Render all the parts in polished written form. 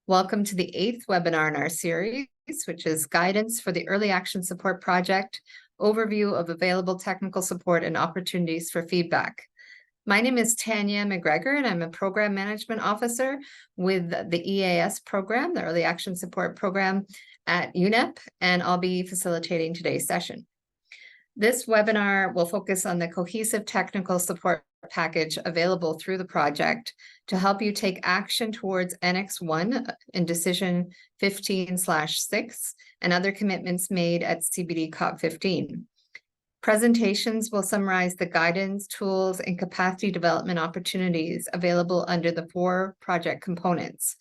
Welcome to the 8th webinar in our series, which is Guidance for the Early Action Support Project, Overview of Available Technical Support and Opportunities for Feedback. My name is Tanya McGregor, and I'm a Program Management Officer with the EAS program, the Early Action Support Program at UNEP, and I'll be facilitating today's session. This webinar will focus on the cohesive technical support package available through the project to help you take action towards Annex 1 in Decision 15/6 and other commitments made at CBD COP15. Presentations will summarize the guidance, tools, and capacity development opportunities available under the 4 project components: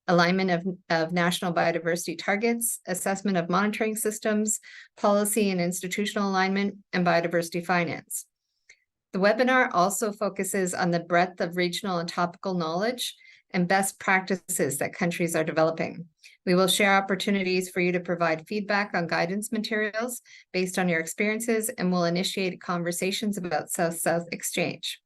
alignment of national biodiversity targets, assessment of monitoring systems, policy and institutional alignment, and biodiversity finance. The webinar also focuses on the breadth of regional and topical knowledge and best practices that countries are developing. We will share opportunities for you to provide feedback on guidance materials based on your experiences, and will initiate conversations about South-South exchange.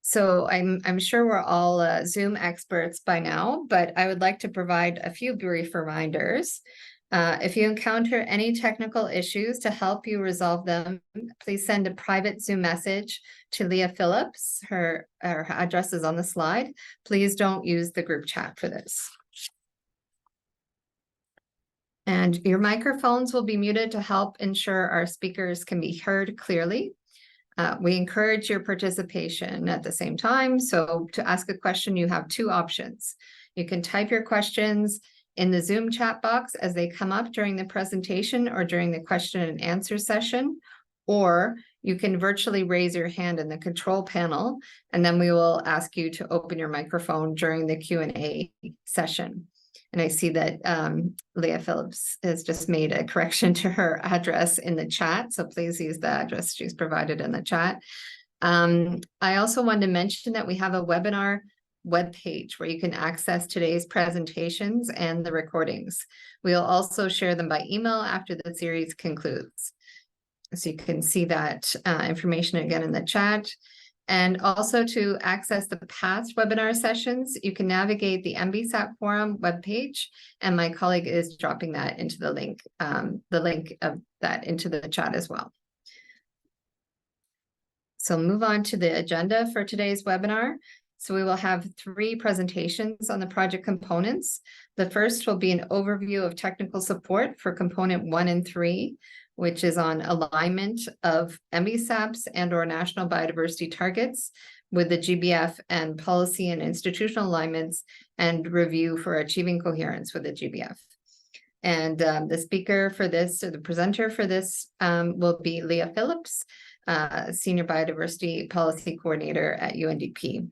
So I'm sure we're all Zoom experts by now, but I would like to provide a few brief reminders. If you encounter any technical issues, to help you resolve them, please send a private Zoom message to Leah Phillips. Her address is on the slide. Please don't use the group chat for this. And your microphones will be muted to help ensure our speakers can be heard clearly. We encourage your participation at the same time. So to ask a question, you have 2 options. You can type your questions in the Zoom chat box as they come up during the presentation or during the question and answer session, or you can virtually raise your hand in the control panel, and then we will ask you to open your microphone during the Q&A session. And I see that Leah Phillips has just made a correction to her address in the chat, so please use the address she's provided in the chat. I also wanted to mention that we have a webinar webpage where you can access today's presentations and the recordings. We'll also share them by email after the series concludes. So you can see that information again in the chat. And also, to access the past webinar sessions, you can navigate the MBSAP forum webpage, and my colleague is dropping that into the link of that into the chat as well. So move on to the agenda for today's webinar. So we will have 3 presentations on the project components. The first will be an overview of technical support for component 1 and 3, which is on alignment of MBSAPs and/or national biodiversity targets with the GBF and policy and institutional alignments, and review for achieving coherence with the GBF. And the speaker for this, or the presenter for this, will be Leah Phillips, Senior Biodiversity Policy Coordinator at UNDP.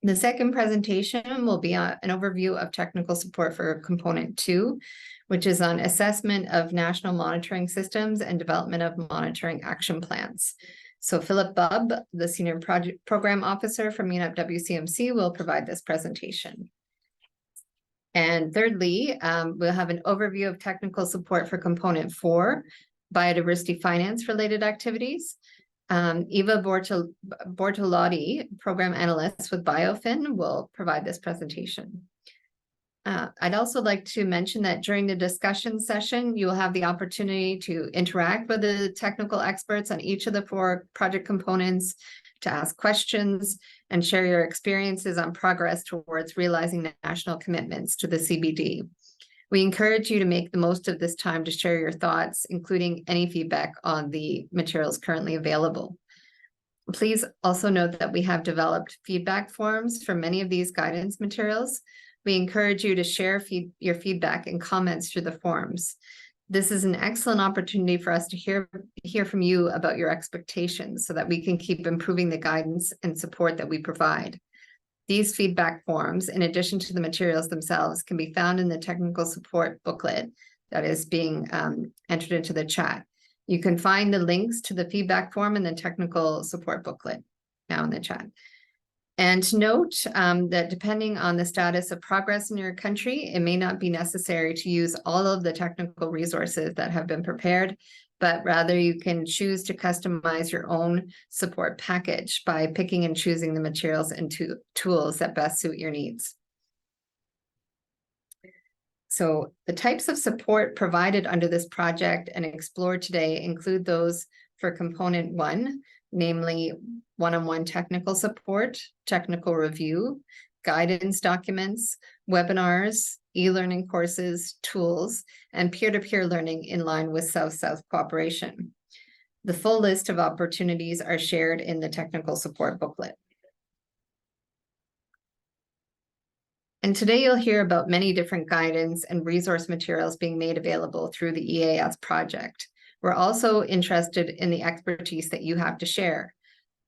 The second presentation will be an overview of technical support for component 2, which is on assessment of national monitoring systems and development of monitoring action plans. So Philip Bubb, the Senior Program Officer from UNEP WCMC, will provide this presentation. And thirdly, we'll have an overview of technical support for component 4, biodiversity finance related activities. Eva Bortolotti, Program Analyst with BioFin, will provide this presentation. I'd also like to mention that during the discussion session, you will have the opportunity to interact with the technical experts on each of the 4 project components, to ask questions and share your experiences on progress towards realizing the national commitments to the CBD. We encourage you to make the most of this time to share your thoughts, including any feedback on the materials currently available. Please also note that we have developed feedback forms for many of these guidance materials. We encourage you to share your feedback and comments through the forms. This is an excellent opportunity for us to hear from you about your expectations, so that we can keep improving the guidance and support that we provide. These feedback forms, in addition to the materials themselves, can be found in the technical support booklet that is being entered into the chat. You can find the links to the feedback form in the technical support booklet now in the chat. And to note that depending on the status of progress in your country, it may not be necessary to use all of the technical resources that have been prepared, but rather you can choose to customize your own support package by picking and choosing the materials and tools that best suit your needs. So the types of support provided under this project and explored today include those for component 1, namely one-on-one technical support, technical review, guidance documents, webinars, e-learning courses, tools, and peer-to-peer learning in line with South-South cooperation. The full list of opportunities are shared in the technical support booklet. And today you'll hear about many different guidance and resource materials being made available through the EAS project. We're also interested in the expertise that you have to share.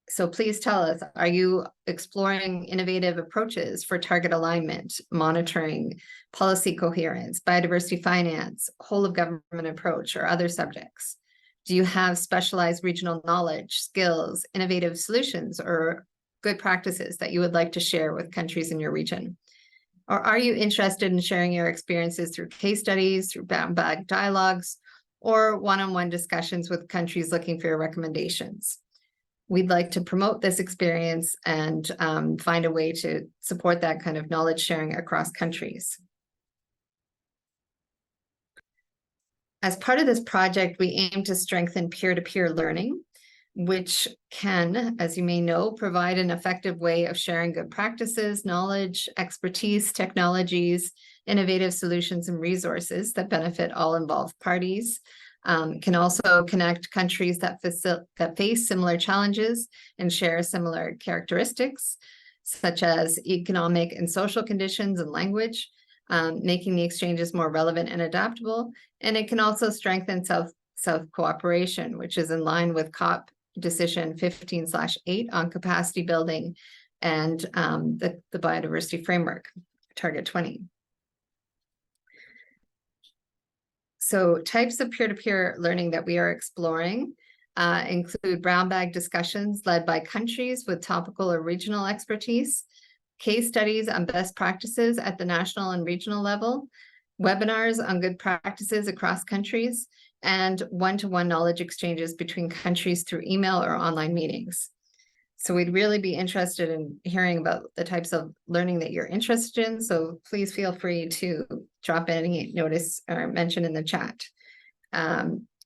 So please tell us, are you exploring innovative approaches for target alignment, monitoring, policy coherence, biodiversity finance, whole of government approach, or other subjects? Do you have specialized regional knowledge, skills, innovative solutions, or good practices that you would like to share with countries in your region? Or are you interested in sharing your experiences through case studies, through brown bag dialogues, or one-on-one discussions with countries looking for your recommendations? We'd like to promote this experience and find a way to support that kind of knowledge sharing across countries. As part of this project, we aim to strengthen peer-to-peer learning, which can, as you may know, provide an effective way of sharing good practices, knowledge, expertise, technologies, innovative solutions, and resources that benefit all involved parties. Can also connect countries that face similar challenges and share similar characteristics, such as economic and social conditions and language, making the exchanges more relevant and adaptable. And it can also strengthen South-South cooperation, which is in line with COP Decision 15/8 on capacity building and the biodiversity framework, Target 20. So types of peer-to-peer learning that we are exploring include brown bag discussions led by countries with topical or regional expertise, case studies on best practices at the national and regional level, webinars on good practices across countries, and one-to-one knowledge exchanges between countries through email or online meetings. So we'd really be interested in hearing about the types of learning that you're interested in. So please feel free to drop any notice or mention in the chat.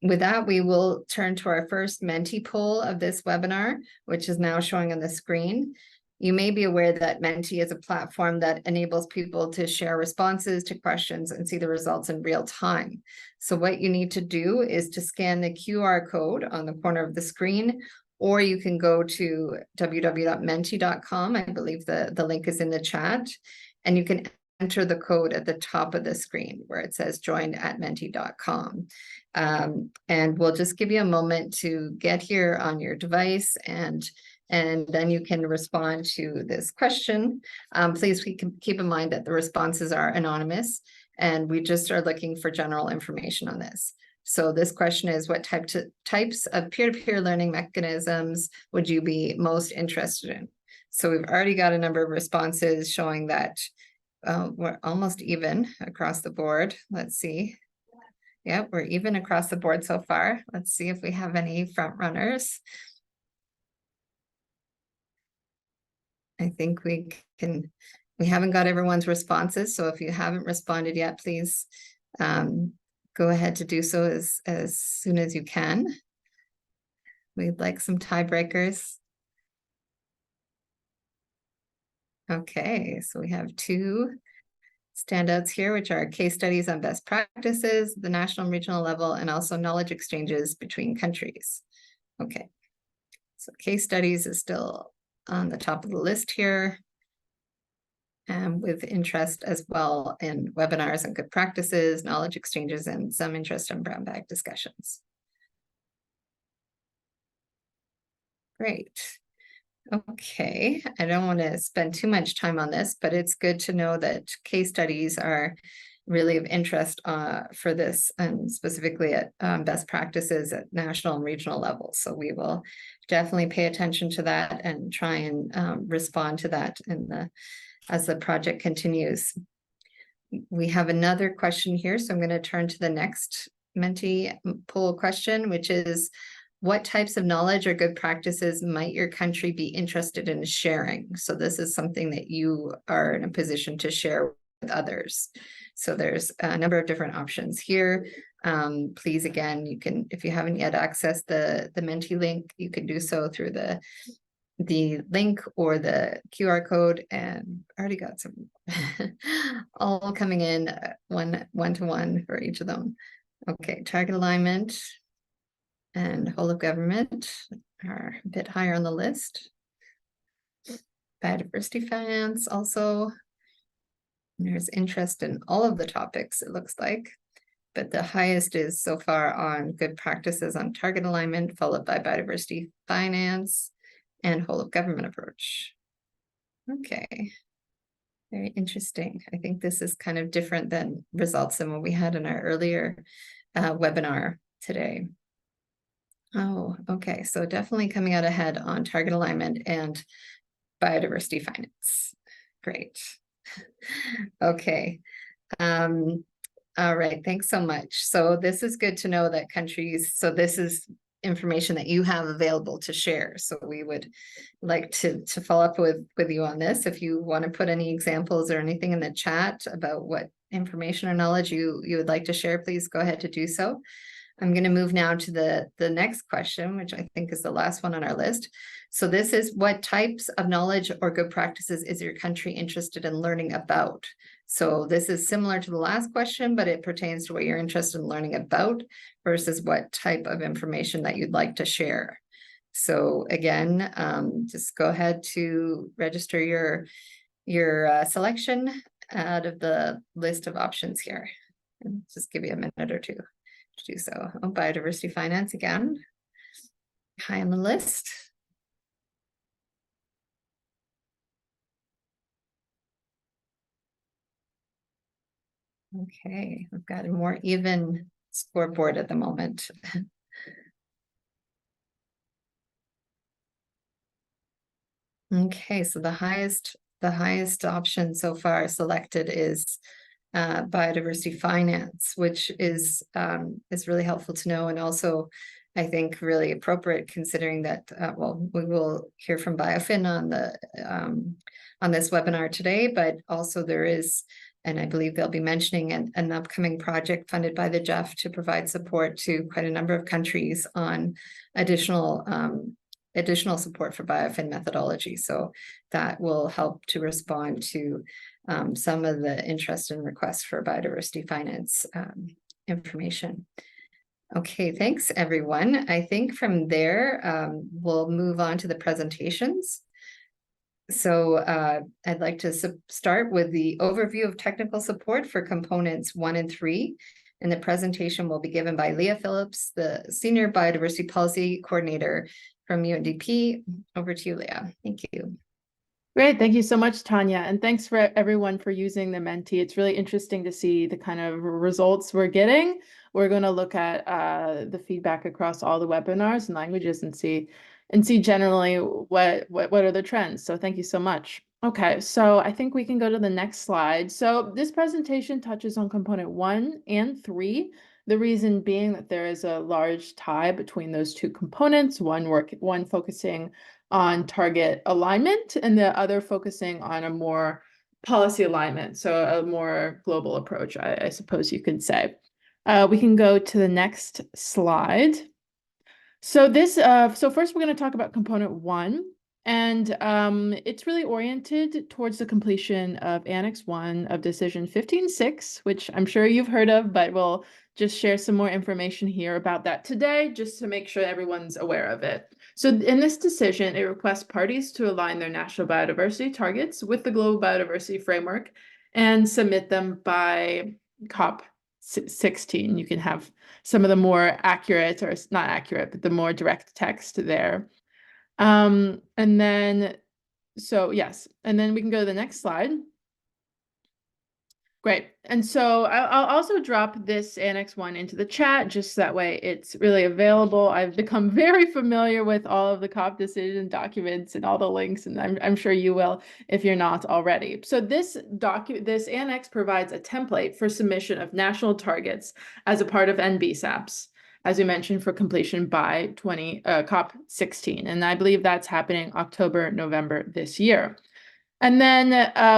With that, we will turn to our first Menti poll of this webinar, which is now showing on the screen. You may be aware that Menti is a platform that enables people to share responses to questions and see the results in real time. So what you need to do is to scan the QR code on the corner of the screen, or you can go to www.menti.com. I believe the link is in the chat, and you can enter the code at the top of the screen where it says join@menti.com. And we'll just give you a moment to get here on your device, and then you can respond to this question. Please keep in mind that the responses are anonymous, and we just are looking for general information on this. So this question is, what types of peer-to-peer learning mechanisms would you be most interested in? So we've already got a number of responses showing that we're almost even across the board. Let's see. Yeah, we're even across the board so far. Let's see if we have any front runners. I think we haven't got everyone's responses. So if you haven't responded yet, please go ahead to do so as soon as you can. We'd like some tiebreakers. Okay, so we have two standouts here, which are case studies on best practices, the national and regional level, and also knowledge exchanges between countries. Okay, so case studies is still on the top of the list here, and with interest as well in webinars and good practices, knowledge exchanges, and some interest in brown bag discussions. Great. Okay, I don't want to spend too much time on this, but it's good to know that case studies are really of interest for this, and specifically at best practices at national and regional levels. So we will definitely pay attention to that and try and respond to that as the project continues. We have another question here, so I'm going to turn to the next Menti poll question, which is, what types of knowledge or good practices might your country be interested in sharing? So this is something that you are in a position to share with others. So there's a number of different options here. Please, again, you can, if you haven't yet accessed the Menti link, you can do so through the link or the QR code, and I already got some all coming in one to one for each of them. Okay, target alignment and whole of government are a bit higher on the list. Biodiversity finance also. There's interest in all of the topics, it looks like, but the highest is so far on good practices on target alignment, followed by biodiversity finance and whole of government approach. Okay, very interesting. I think this is kind of different than results than what we had in our earlier webinar today. Oh, okay, so definitely coming out ahead on target alignment and biodiversity finance. Great. Okay. All right, thanks so much. So this is good to know that countries, so this is information that you have available to share. So we would like to follow up with you on this. If you want to put any examples or anything in the chat about what information or knowledge you would like to share, please go ahead to do so. I'm going to move now to the next question, which I think is the last one on our list. So this is, what types of knowledge or good practices is your country interested in learning about? So this is similar to the last question, but it pertains to what you're interested in learning about versus what type of information that you'd like to share. So again, just go ahead to register your selection out of the list of options here. And just give you a minute or two to do so. Oh, biodiversity finance again, high on the list. Okay, we've got a more even scoreboard at the moment. Okay, so the highest option so far selected is biodiversity finance, which is really helpful to know, and also I think really appropriate considering that well, we will hear from BioFin on this webinar today, but also there is, and I believe they'll be mentioning an upcoming project funded by the GEF to provide support to quite a number of countries on additional support for BioFin methodology. So that will help to respond to some of the interest and requests for biodiversity finance information. Okay, thanks everyone. I think from there, we'll move on to the presentations. So I'd like to start with the overview of technical support for components 1 and 3. And the presentation will be given by Leah Phillips, the Senior Biodiversity Policy Coordinator from UNDP. Over to you, Leah. Thank you. Great. Thank you so much, Tanya. And thanks for everyone for using the Menti. It's really interesting to see the kind of results we're getting. We're going to look at the feedback across all the webinars and languages and see generally what are the trends. So thank you so much. Okay, so I think we can go to the next slide. So this presentation touches on component 1 and 3. The reason being that there is a large tie between those two components, one focusing on target alignment and the other focusing on a more policy alignment, so a more global approach, I suppose you could say. We can go to the next slide. So so first we're going to talk about component 1, and it's really oriented towards the completion of Annex 1 of Decision 15.6, which I'm sure you've heard of, but we'll just share some more information here about that today, just to make sure everyone's aware of it. So in this decision, it requests parties to align their national biodiversity targets with the Global Biodiversity Framework and submit them by COP16. You can have some of the more accurate, or not accurate, but the more direct text there. And then, so yes, and then we can go to the next slide. Great. And so I'll also drop this Annex 1 into the chat, just that way it's really available. I've become very familiar with all of the COP decision documents and all the links, and I'm sure you will if you're not already. So this Annex provides a template for submission of national targets as a part of NBSAPs, as we mentioned, for completion by COP 16. And I believe that's happening October, November this year. And then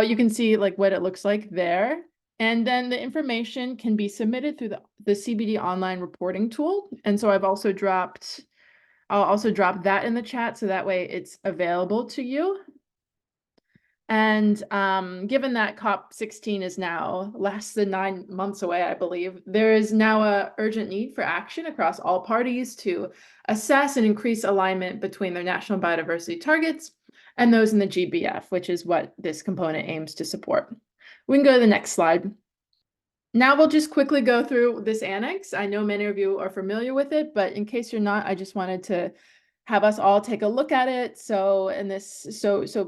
you can see like what it looks like there. And then the information can be submitted through the CBD online reporting tool. And so I'll also drop that in the chat so that way it's available to you. And given that COP 16 is now less than 9 months away, I believe, there is now an urgent need for action across all parties to assess and increase alignment between their national biodiversity targets and those in the GBF, which is what this component aims to support. We can go to the next slide. Now we'll just quickly go through this annex. I know many of you are familiar with it, but in case you're not, I just wanted to have us all take a look at it. So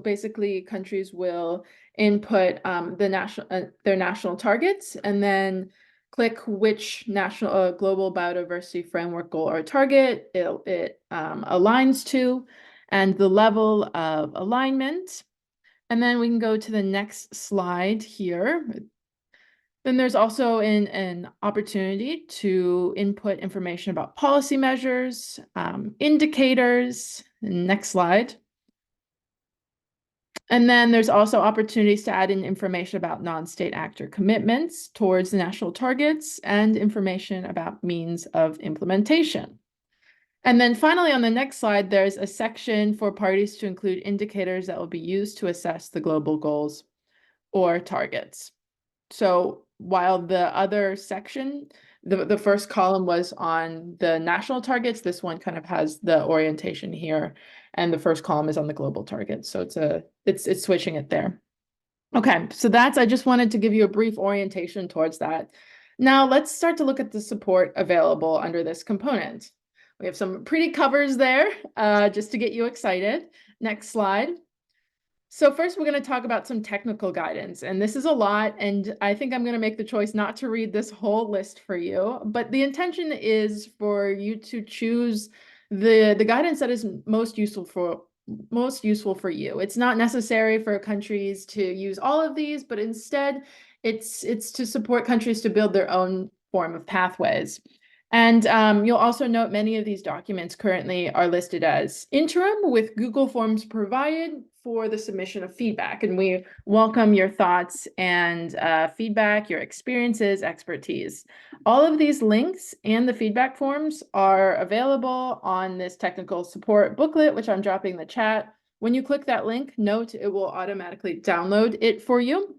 basically countries will input their national targets and then click which national global biodiversity framework goal or target it aligns to and the level of alignment. And then we can go to the next slide here. Then there's also an opportunity to input information about policy measures, indicators. Next slide. And then there's also opportunities to add in information about non-state actor commitments towards the national targets and information about means of implementation. And then finally, on the next slide, there's a section for parties to include indicators that will be used to assess the global goals or targets. So while the other section, the first column was on the national targets, this one kind of has the orientation here, and the first column is on the global targets. So it's switching it there. Okay, so I just wanted to give you a brief orientation towards that. Now let's start to look at the support available under this component. We have some pretty covers there, just to get you excited. Next slide. So first, we're going to talk about some technical guidance, and this is a lot, and I think I'm going to make the choice not to read this whole list for you, but the intention is for you to choose the guidance that is most useful for you. It's not necessary for countries to use all of these, but instead, it's to support countries to build their own form of pathways. And you'll also note many of these documents currently are listed as interim with Google Forms provided for the submission of feedback. And we welcome your thoughts and feedback, your experiences, expertise. All of these links and the feedback forms are available on this technical support booklet, which I'm dropping in the chat. When you click that link, note it will automatically download it for you.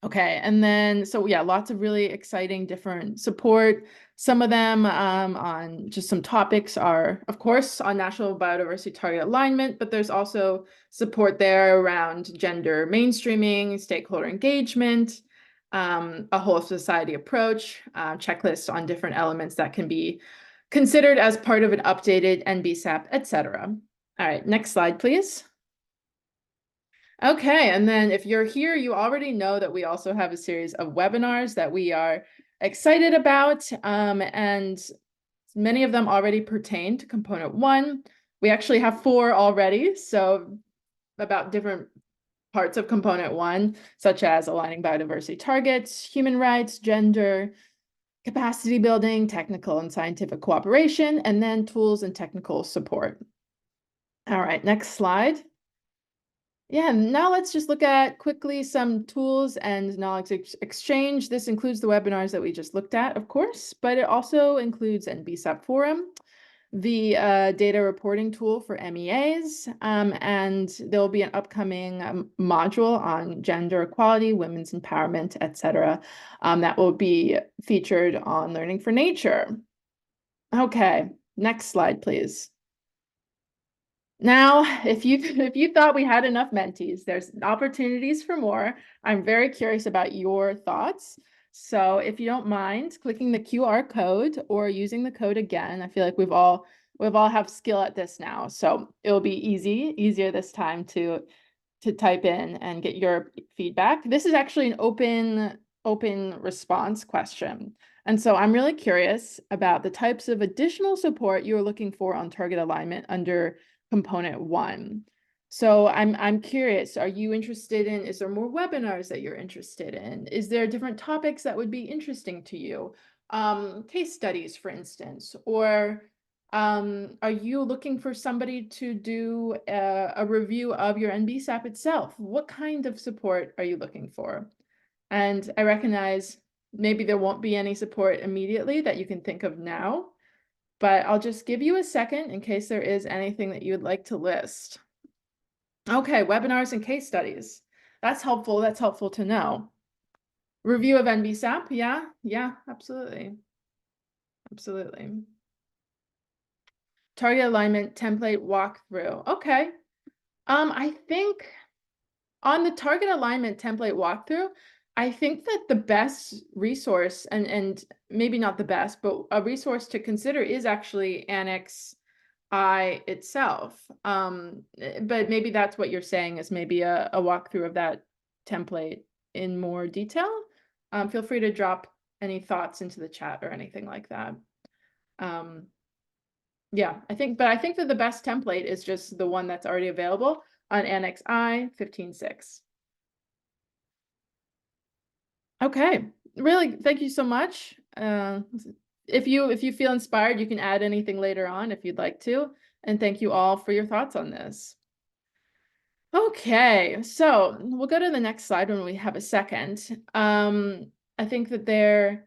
Okay, and then, so yeah, lots of really exciting different support. Some of them on just some topics are, of course, on national biodiversity target alignment, but there's also support there around gender mainstreaming, stakeholder engagement, a whole society approach, checklists on different elements that can be considered as part of an updated NBSAP, etc. All right, next slide, please. Okay, and then if you're here, you already know that we also have a series of webinars that we are excited about, and many of them already pertain to component 1. We actually have 4 already, so about different parts of component 1, such as aligning biodiversity targets, human rights, gender, capacity building, technical and scientific cooperation, and then tools and technical support. All right, next slide. Yeah, now let's just look at quickly some tools and knowledge exchange. This includes the webinars that we just looked at, of course, but it also includes NBSAP Forum, the data reporting tool for MEAs, and there will be an upcoming module on gender equality, women's empowerment, etc. That will be featured on Learning for Nature. Okay, next slide, please. Now, if you thought we had enough mentees, there's opportunities for more. I'm very curious about your thoughts. So if you don't mind clicking the QR code or using the code again, I feel like we've all have skill at this now. So it'll be easier this time to to type in and get your feedback. This is actually an open response question. And so I'm really curious about the types of additional support you're looking for on target alignment under component 1. So I'm curious, are you interested in, is there more webinars that you're interested in? Is there different topics that would be interesting to you? Case studies, for instance, or are you looking for somebody to do a review of your NBSAP itself? What kind of support are you looking for? And I recognize maybe there won't be any support immediately that you can think of now, but I'll just give you a second in case there is anything that you would like to list. Okay, webinars and case studies. That's helpful. That's helpful to know. Review of NBSAP. Yeah, absolutely. Absolutely. Target alignment template walkthrough. Okay. I think on the target alignment template walkthrough, I think that the best resource, and maybe not the best, but a resource to consider is actually Annex I itself. But maybe that's what you're saying is maybe a walkthrough of that template in more detail. Feel free to drop any thoughts into the chat or anything like that. Yeah, I think that the best template is just the one that's already available on Annex I 15.6. Okay, really, thank you so much. If you feel inspired, you can add anything later on if you'd like to. And thank you all for your thoughts on this. Okay, so we'll go to the next slide when we have a second. I think that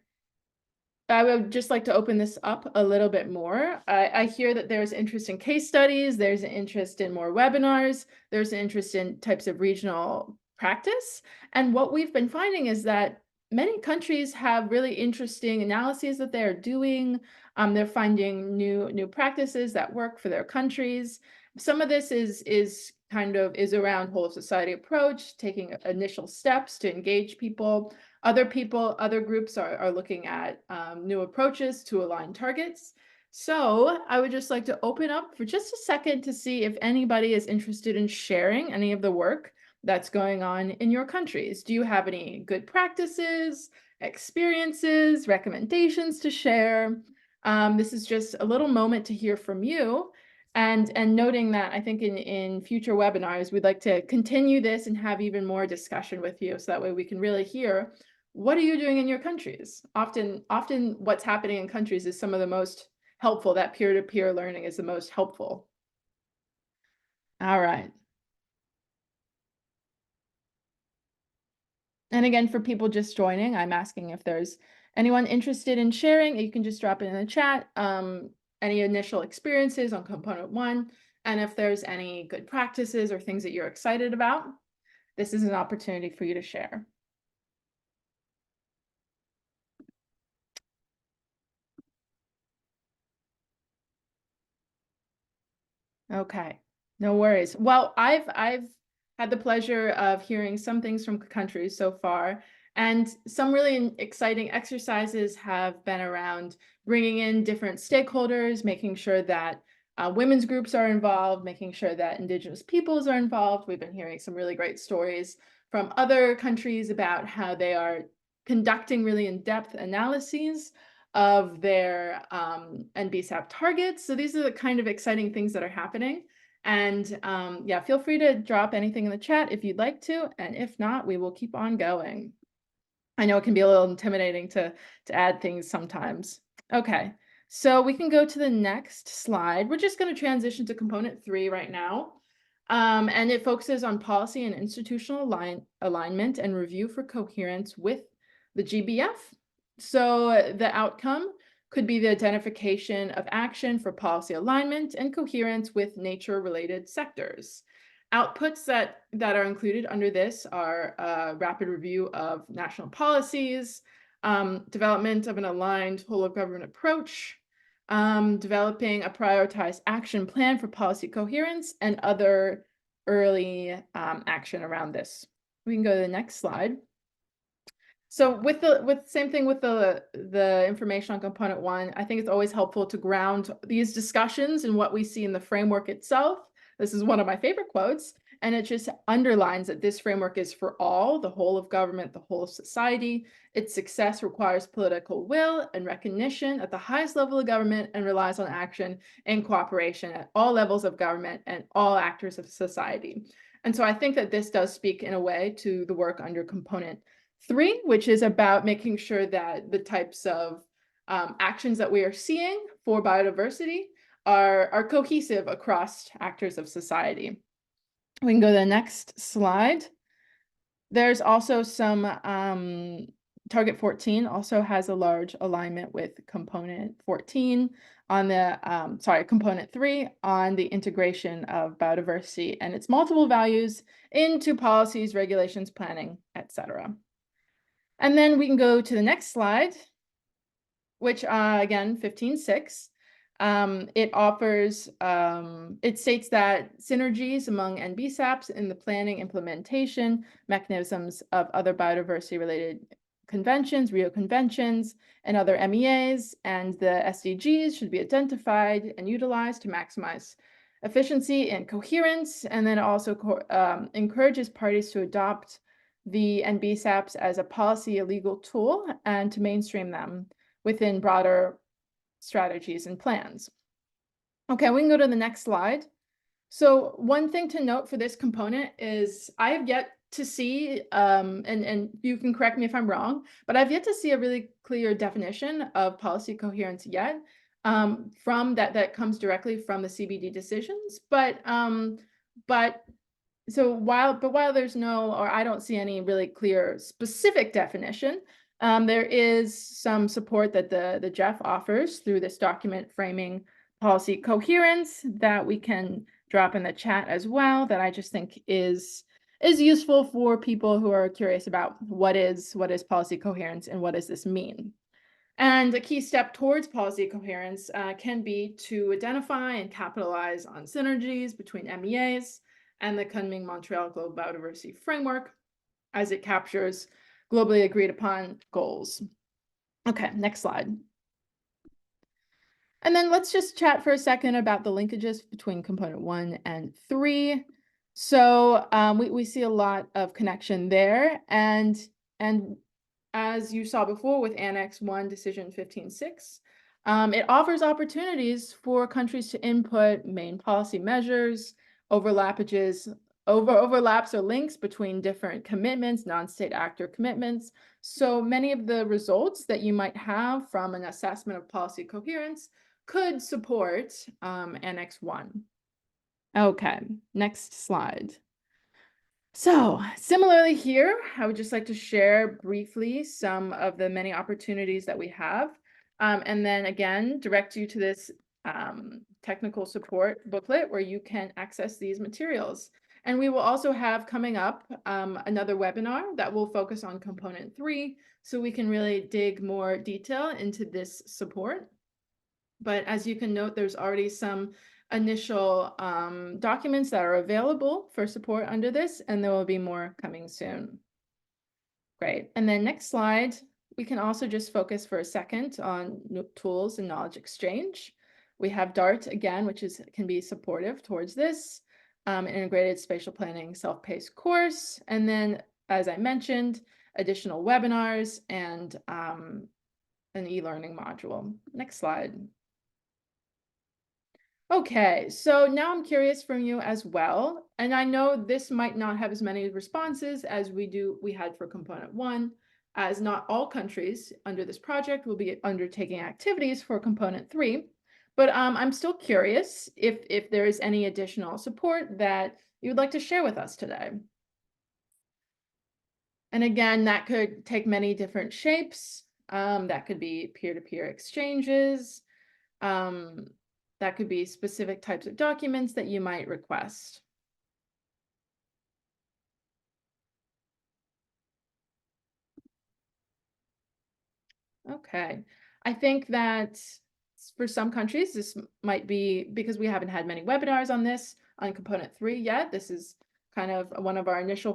I would just like to open this up a little bit more. I hear that there's interest in case studies, there's an interest in more webinars, there's an interest in types of regional practice. And what we've been finding is that many countries have really interesting analyses that they're doing. They're finding new practices that work for their countries. Some of this is around whole of society approach, taking initial steps to engage people. Other groups are looking at new approaches to align targets. So I would just like to open up for just a second to see if anybody is interested in sharing any of the work that's going on in your countries. Do you have any good practices, experiences, recommendations to share? This is just a little moment to hear from you. And noting that I think in future webinars, we'd like to continue this and have even more discussion with you. So that way we can really hear, what are you doing in your countries? Often what's happening in countries is some of the most helpful. That peer-to-peer learning is the most helpful. All right. And again, for people just joining, I'm asking if there's anyone interested in sharing. You can just drop it in the chat. Any initial experiences on component 1, and if there's any good practices or things that you're excited about, this is an opportunity for you to share. Okay, no worries. Well, I've had the pleasure of hearing some things from countries so far, and some really exciting exercises have been around bringing in different stakeholders, making sure that women's groups are involved, making sure that Indigenous peoples are involved. We've been hearing some really great stories from other countries about how they are conducting really in-depth analyses of their NBSAP targets. So these are the kind of exciting things that are happening. And yeah, feel free to drop anything in the chat if you'd like to. And if not, we will keep on going. I know it can be a little intimidating to add things sometimes. Okay, so we can go to the next slide. We're just going to transition to component 3 right now. And it focuses on policy and institutional alignment and review for coherence with the GBF. So the outcome could be the identification of action for policy alignment and coherence with nature-related sectors. Outputs that are included under this are a rapid review of national policies, development of an aligned whole of government approach, developing a prioritized action plan for policy coherence, and other early action around this. We can go to the next slide. So same thing with the information on component 1, I think it's always helpful to ground these discussions in what we see in the framework itself. This is one of my favorite quotes. and it just underlines that this framework is for all, the whole of government, the whole of society. Its success requires political will and recognition at the highest level of government and relies on action and cooperation at all levels of government and all actors of society. And so I think that this does speak in a way to the work under component 3, which is about making sure that the types of actions that we are seeing for biodiversity are cohesive across actors of society. We can go to the next slide. There's also some, target 14 also has a large alignment with component 14 on the, component 3 on the integration of biodiversity and its multiple values into policies, regulations, planning, etc. And then we can go to the next slide, which again, 15.6. It offers, it states that synergies among NBSAPs in the planning, implementation, mechanisms of other biodiversity-related conventions, Rio conventions, and other MEAs, and the SDGs should be identified and utilized to maximize efficiency and coherence, and then also encourages parties to adopt the NBSAPs as a policy, a legal tool, and to mainstream them within broader strategies and plans. Okay, we can go to the next slide. So one thing to note for this component is I have yet to see, and you can correct me if I'm wrong, but I've yet to see a really clear definition of policy coherence yet, from that comes directly from the CBD decisions. But while there's no, or I don't see any really clear specific definition, there is some support that the GEF offers through this document framing policy coherence that we can drop in the chat as well, that I just think is useful for people who are curious about what is policy coherence and what does this mean. And a key step towards policy coherence can be to identify and capitalize on synergies between MEAs and the Kunming-Montreal Global Biodiversity Framework as it captures globally agreed upon goals. Okay, next slide. And then let's just chat for a second about the linkages between component 1 and 3. So we see a lot of connection there. And as you saw before with Annex 1, Decision 15.6, it offers opportunities for countries to input main policy measures, overlaps or links between different commitments, non-state actor commitments. So many of the results that you might have from an assessment of policy coherence could support Annex 1. Okay, next slide. So similarly here, I would just like to share briefly some of the many opportunities that we have, and then again, direct you to this technical support booklet where you can access these materials. And we will also have coming up another webinar that will focus on component 3, so we can really dig more detail into this support. But as you can note, there's already some initial documents that are available for support under this, and there will be more coming soon. Great. And then next slide, we can also just focus for a second on tools and knowledge exchange. We have DART again, which can be supportive towards this, an integrated spatial planning self-paced course. And then, as I mentioned, additional webinars and an e-learning module. Next slide. Okay, so now I'm curious from you as well, and I know this might not have as many responses as we had for component 1, as not all countries under this project will be undertaking activities for component 3, but I'm still curious if there is any additional support that you would like to share with us today. And again, that could take many different shapes. That could be peer-to-peer exchanges. That could be specific types of documents that you might request. Okay, I think that for some countries, this might be because we haven't had many webinars on this on component 3 yet. This is kind of one of our initial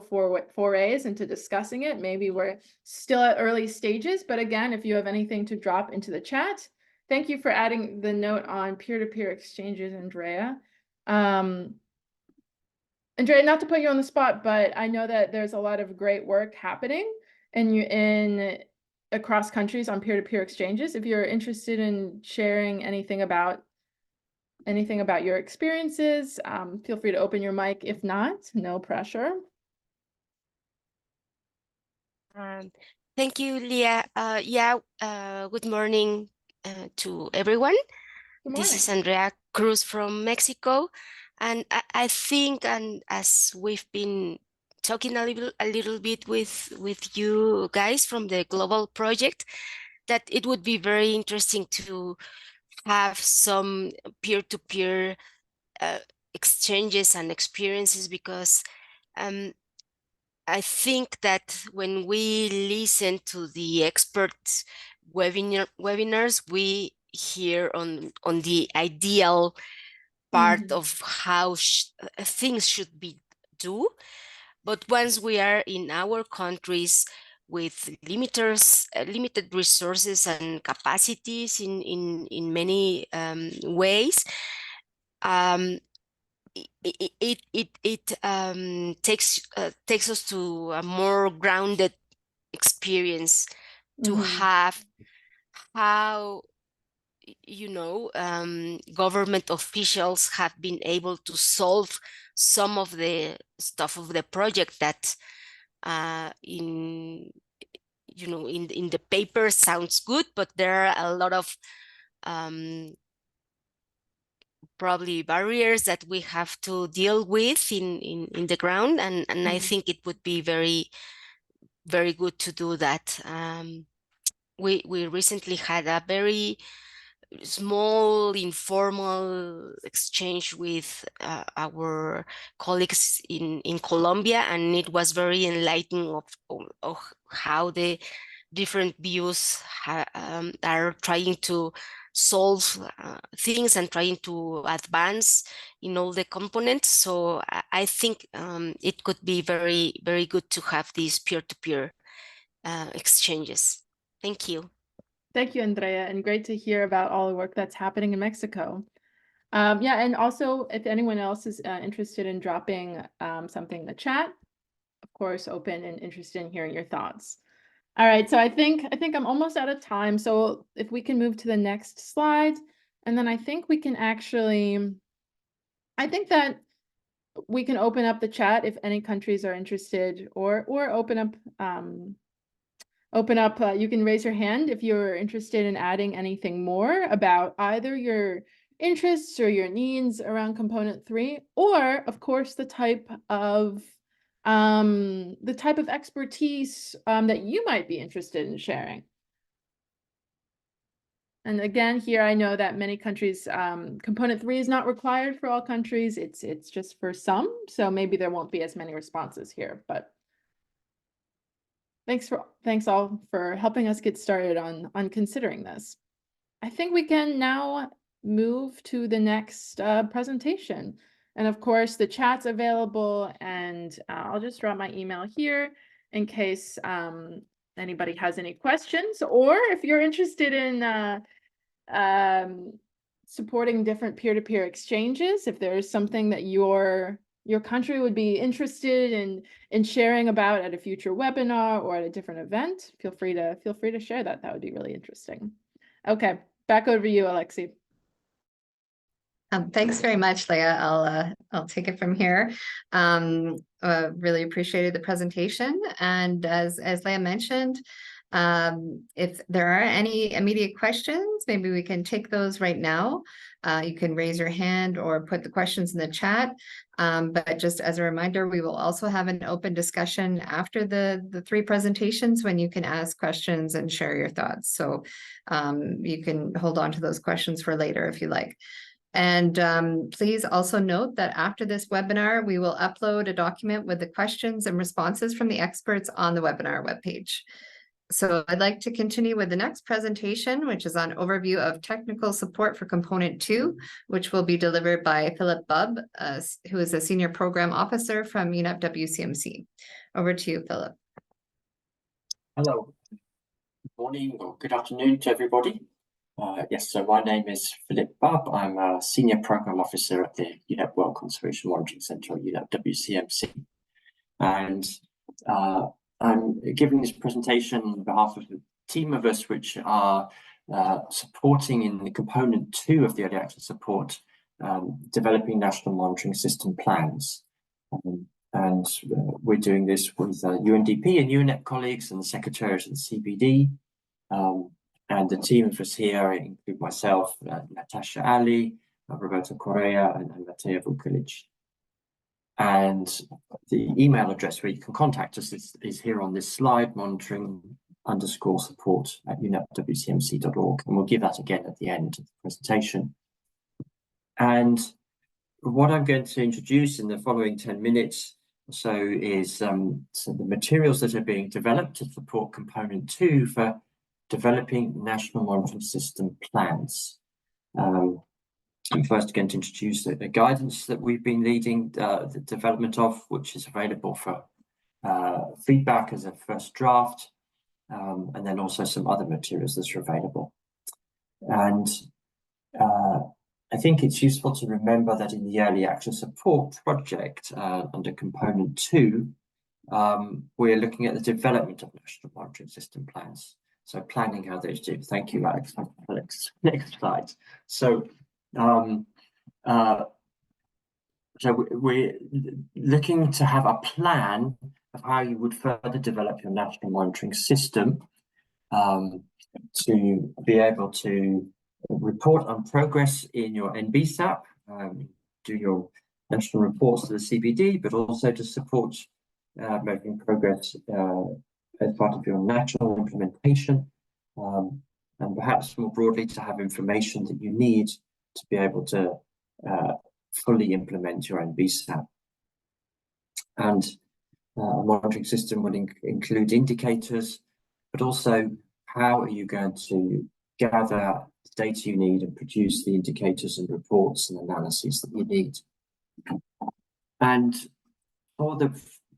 forays into discussing it. Maybe we're still at early stages, but again, if you have anything to drop into the chat. Thank you for adding the note on peer-to-peer exchanges, Andrea. Andrea, not to put you on the spot, but I know that there's a lot of great work happening and you across countries on peer-to-peer exchanges. If you're interested in sharing anything about your experiences, feel free to open your mic. If not, no pressure. Thank you, Leah. Good morning to everyone. Good This morning. is Andrea Cruz from Mexico. And I think, and as we've been talking a little bit with you guys from the global project, that it would be very interesting to have some peer-to-peer exchanges and experiences, because I think that when we listen to the expert webinars, we hear on the ideal part of how things should be do. But once we are in our countries with limited resources and capacities in many ways, it takes us to a more grounded experience to have how government officials have been able to solve some of the stuff of the project that in the paper sounds good, but there are a lot of probably barriers that we have to deal with in the ground, and I think it would be very, very good to do that. We recently had a very small informal exchange with our colleagues in Colombia, and it was very enlightening of how the different views are trying to solve things and trying to advance in all the components. So I think it could be very, very good to have these peer-to-peer exchanges. Thank you. Thank you, Andrea, and great to hear about all the work that's happening in Mexico. Yeah, and also if anyone else is interested in dropping something in the chat, of course, open and interested in hearing your thoughts. All right, so I think I'm almost out of time. So if we can move to the next slide, and then I think we can actually, I think that we can open up the chat if any countries are interested, or open up, you can raise your hand if you're interested in adding anything more about either your interests or your needs around component 3, or of course the type of expertise that you might be interested in sharing. And again, here I know that many countries, component 3 is not required for all countries. It's just for some, so maybe there won't be as many responses here, but thanks all for helping us get started on considering this. I think we can now move to the next presentation. And of course, the chat's available, and I'll just drop my email here in case anybody has any questions, or if you're interested in supporting different peer-to-peer exchanges, if there's something that your country would be interested in sharing about at a future webinar or at a different event, feel free to share that. That would be really interesting. Okay, back over to you, Alexi. Thanks very much, Leah. I'll take it from here. Really appreciated the presentation, and as Leah mentioned, if there are any immediate questions, maybe we can take those right now. You can raise your hand or put the questions in the chat. But just as a reminder, we will also have an open discussion after the 3 presentations when you can ask questions and share your thoughts. So you can hold on to those questions for later if you like. And please also note that after this webinar, we will upload a document with the questions and responses from the experts on the webinar webpage. So I'd like to continue with the next presentation, which is on overview of technical support for component 2, which will be delivered by Philip Bubb, who is a senior program officer from UNEP WCMC. Over to you, Philip. Hello. Good morning or good afternoon to everybody. Yes, so my name is Philip Bubb. I'm a Senior Program Officer at the UNEP World Conservation Monitoring Centre at UNEP WCMC. And I'm giving this presentation on behalf of a team of us which are supporting in the component 2 of the early access support, developing national monitoring system plans. We're doing this with UNDP and UNEP colleagues and the Secretariat of the CBD. And the team of us here include myself, Natasha Ali, Roberto Correa, and Mateo Vukilic. And the email address where you can contact us is here on this slide, monitoring_support@unepwcmc.org. And we'll give that again at the end of the presentation. And what I'm going to introduce in the following 10 minutes or so is so the materials that are being developed to support component 2 for developing national monitoring system plans. I'm first going to introduce the guidance that we've been leading the development of, which is available for feedback as a first draft, and then also some other materials that are available. And I think it's useful to remember that in the early access support project under component 2, we're looking at the development of national monitoring system plans. So planning how those do. Thank you, Alex. Next slide. So we're looking to have a plan of how you would further develop your national monitoring system to be able to report on progress in your NBSAP, do your national reports to the CBD, but also to support making progress as part of your national implementation, and perhaps more broadly to have information that you need to be able to fully implement your NBSAP. And a monitoring system would include indicators, but also how are you going to gather the data you need and produce the indicators and reports and analyses that you need. And for the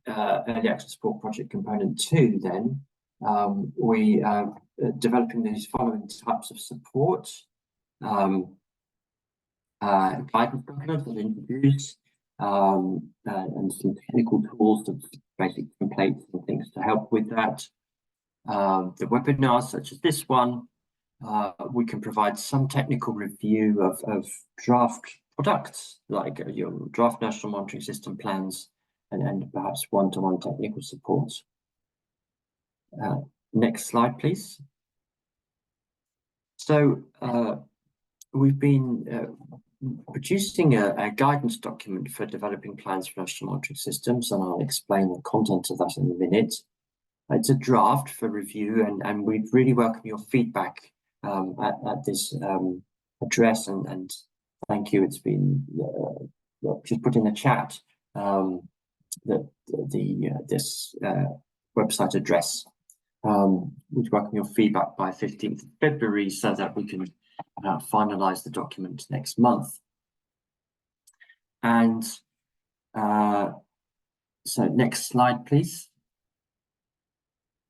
early access support project component 2, then we are developing these following types of support. Guidance documents that introduce and some technical tools, to basic templates and things to help with that. The webinars such as this one, we can provide some technical review of draft products like your draft national monitoring system plans, and perhaps one-to-one technical support. Next slide, please. So we've been producing a guidance document for developing plans for national monitoring systems, and I'll explain the content of that in a minute. It's a draft for review, and we'd really welcome your feedback at this address, and thank you. It's been just put in the chat this website address. We'd welcome your feedback by 15th of February so that we can finalize the document next month. And so next slide, please.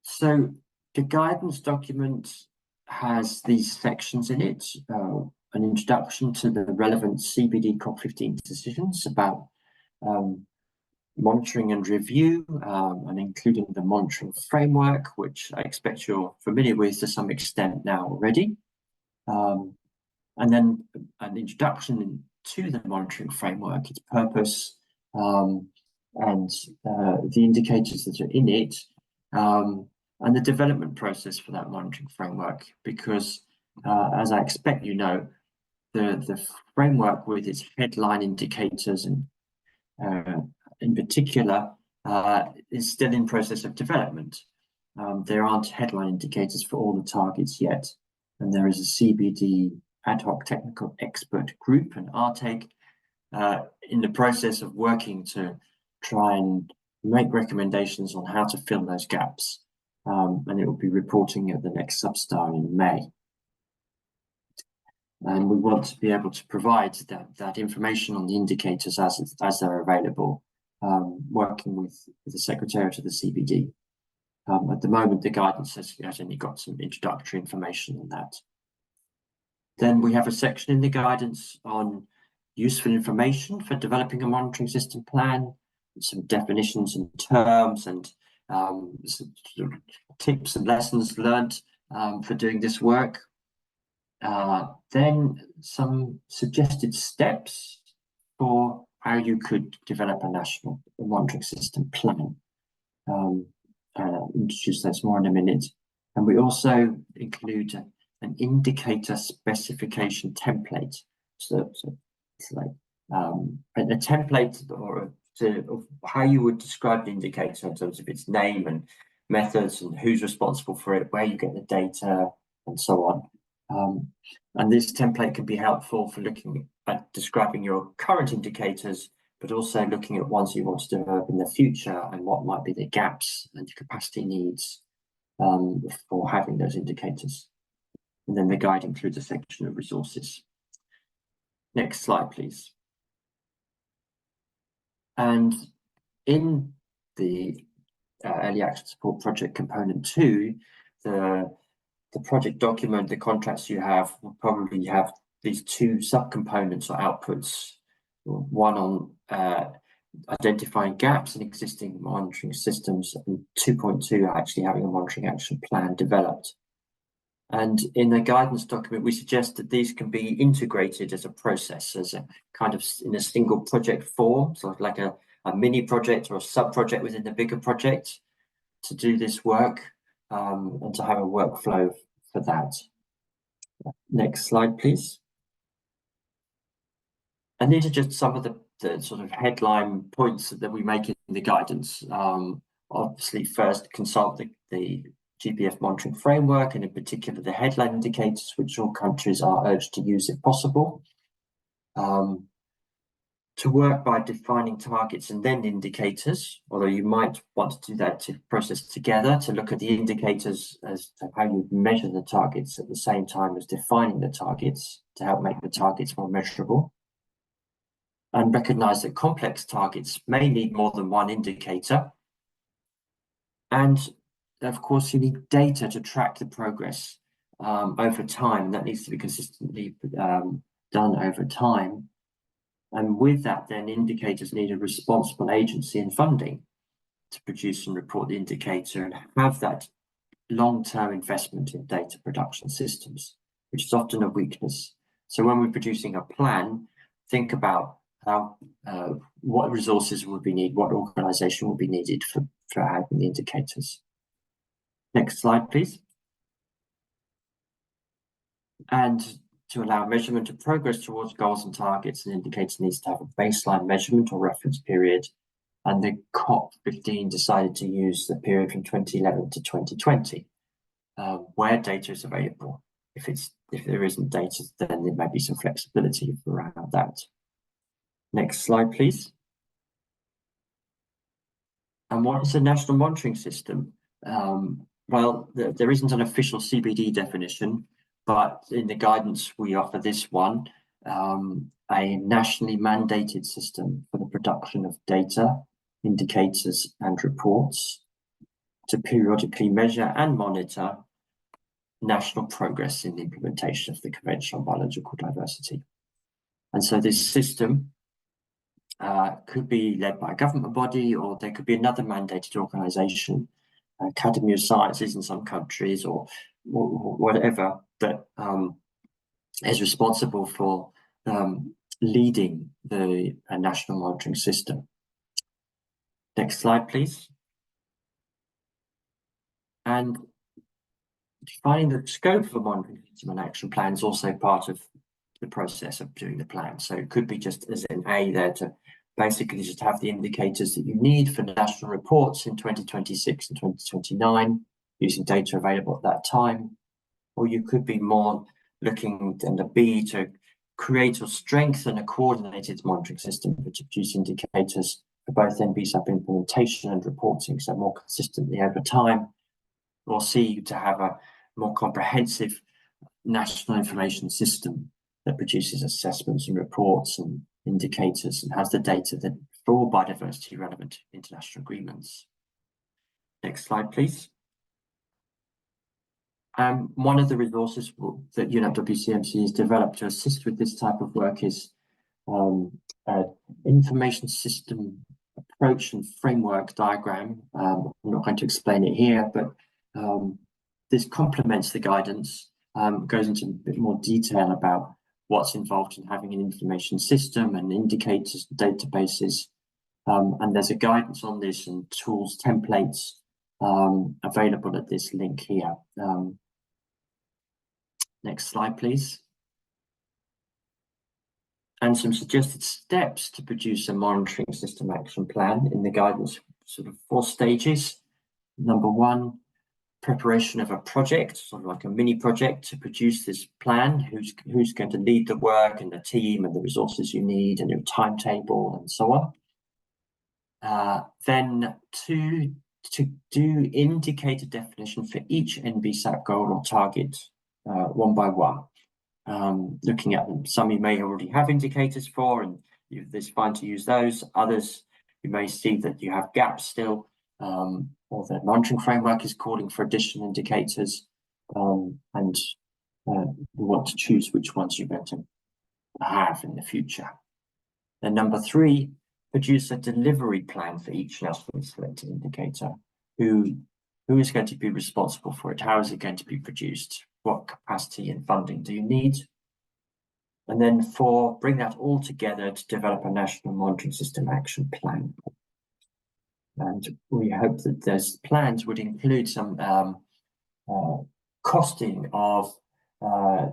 So the guidance document has these sections in it, an introduction to the relevant CBD COP15 decisions about monitoring and review, and including the monitoring framework, which I expect you're familiar with to some extent now already. And then an introduction to the monitoring framework, its purpose, and the indicators that are in it, and the development process for that monitoring framework, because as I expect you know, the framework with its headline indicators and in particular is still in process of development. There aren't headline indicators for all the targets yet, and there is a CBD ad hoc technical expert group, an RTEG, in the process of working to try and make recommendations on how to fill those gaps. And it will be reporting at the next Substar in May. And we want to be able to provide that information on the indicators as they're available, working with the Secretariat of the CBD. At the moment, the guidance has only got some introductory information on that. Then we have a section in the guidance on useful information for developing a monitoring system plan, some definitions and terms, and some sort of tips and lessons learned for doing this work. Then some suggested steps for how you could develop a national monitoring system plan. Introduce those more in a minute. And we also include an indicator specification template. So it's like a template of how you would describe the indicator in terms of its name and methods and who's responsible for it, where you get the data, and so on. And this template can be helpful for looking at describing your current indicators, but also looking at ones you want to develop in the future and what might be the gaps and your capacity needs for having those indicators. And then the guide includes a section of resources. Next slide, please. And in the Early Action Support Project Component 2, the project document, the contracts you have will probably have these two subcomponents or outputs. One on identifying gaps in existing monitoring systems, and 2.2 actually having a monitoring action plan developed. And in the guidance document, we suggest that these can be integrated as a process, as a kind of in a single project form, so like a mini project or a sub-project within the bigger project to do this work, and to have a workflow for that. Next slide, please. And these are just some of the sort of headline points that we make in the guidance. Obviously, first, consult the GBF monitoring framework, and in particular the headline indicators, which all countries are urged to use if possible. To work by defining targets and then indicators, although you might want to do that to process together, to look at the indicators as to how you measure the targets at the same time as defining the targets to help make the targets more measurable. And recognize that complex targets may need more than one indicator. And of course, you need data to track the progress over time, and that needs to be consistently done over time. And with that, then indicators need a responsible agency and funding to produce and report the indicator and have that long-term investment in data production systems, which is often a weakness. So when we're producing a plan, think about how what resources would be needed, what organization would be needed for having the indicators. Next slide, please. And to allow measurement of progress towards goals and targets, an indicator needs to have a baseline measurement or reference period. And the COP15 decided to use the period from 2011 to 2020, where data is available. If there isn't data, then there may be some flexibility around that. Next slide, please. And what is a national monitoring system? Well, there isn't an official CBD definition, but in the guidance we offer this one, a nationally mandated system for the production of data, indicators and reports to periodically measure and monitor national progress in the implementation of the Convention on Biological Diversity. And so this system could be led by a government body, or there could be another mandated organization, Academy of Sciences in some countries, or whatever, that is responsible for leading the national monitoring system. Next slide, please. And defining the scope of a monitoring system and action plan is also part of the process of doing the plan. So it could be just as an A there to basically just have the indicators that you need for national reports in 2026 and 2029, using data available at that time. Or you could be more looking in the B to create or strengthen a coordinated monitoring system to produce indicators for both NBSAP implementation and reporting, so more consistently over time. Or C, to have a more comprehensive national information system that produces assessments and reports and indicators and has the data that for all biodiversity relevant international agreements. Next slide, please. One of the resources that UNEP WCMC has developed to assist with this type of work is information system approach and framework diagram. I'm not going to explain it here, but this complements the guidance, goes into a bit more detail about what's involved in having an information system and indicators, databases. And there's a guidance on this and tools, templates available at this link here. Next slide, please. And some suggested steps to produce a monitoring system action plan in the guidance, sort of 4 stages. Number 1, preparation of a project, sort of like a mini project to produce this plan. Who's going to lead the work and the team and the resources you need and your timetable and so on. Then 2, to do indicator definition for each NBSAP goal or target, one by one. Looking at them, some you may already have indicators for, and it's fine to use those. Others, you may see that you have gaps still, or the monitoring framework is calling for additional indicators, and you want to choose which ones you're going to have in the future. Then number 3, produce a delivery plan for each nationally selected indicator. Who is going to be responsible for it? How is it going to be produced? What capacity and funding do you need? And then 4, bring that all together to develop a national monitoring system action plan. And we hope that those plans would include some costing of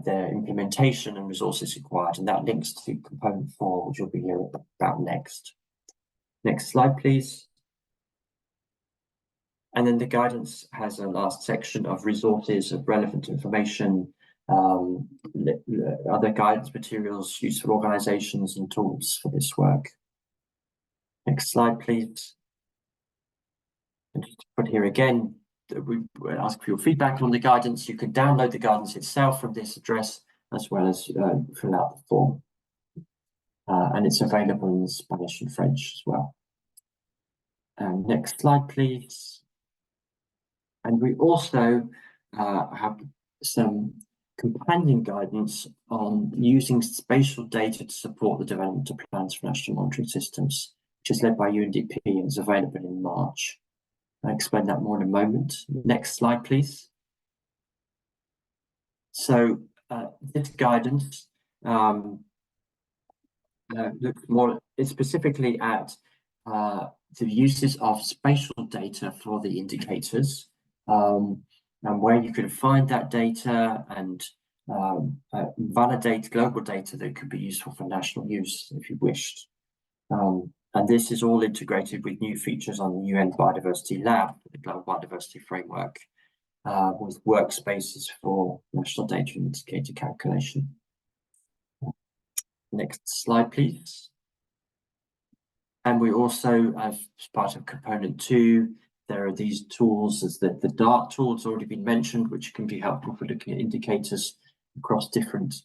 their implementation and resources required, and that links to component 4, which you'll be hearing about next. Next slide, please. And then the guidance has a last section of resources of relevant information, other guidance materials, useful organizations and tools for this work. Next slide, please. And just to put here again, we ask for your feedback on the guidance. You can download the guidance itself from this address, as well as fill out the form. And it's available in Spanish and French as well. Next slide, please. And we also have some companion guidance on using spatial data to support the development of plans for national monitoring systems, which is led by UNDP and is available in March. I'll explain that more in a moment. Next slide, please. So this guidance looks more specifically at the uses of spatial data for the indicators, and where you can find that data and validate global data that could be useful for national use if you wished. And this is all integrated with new features on the UN Biodiversity Lab, the Global Biodiversity Framework, with workspaces for national data and indicator calculation. Next slide, please. And we also, as part of component 2, there are these tools, as the DART tool has already been mentioned, which can be helpful for looking at indicators across different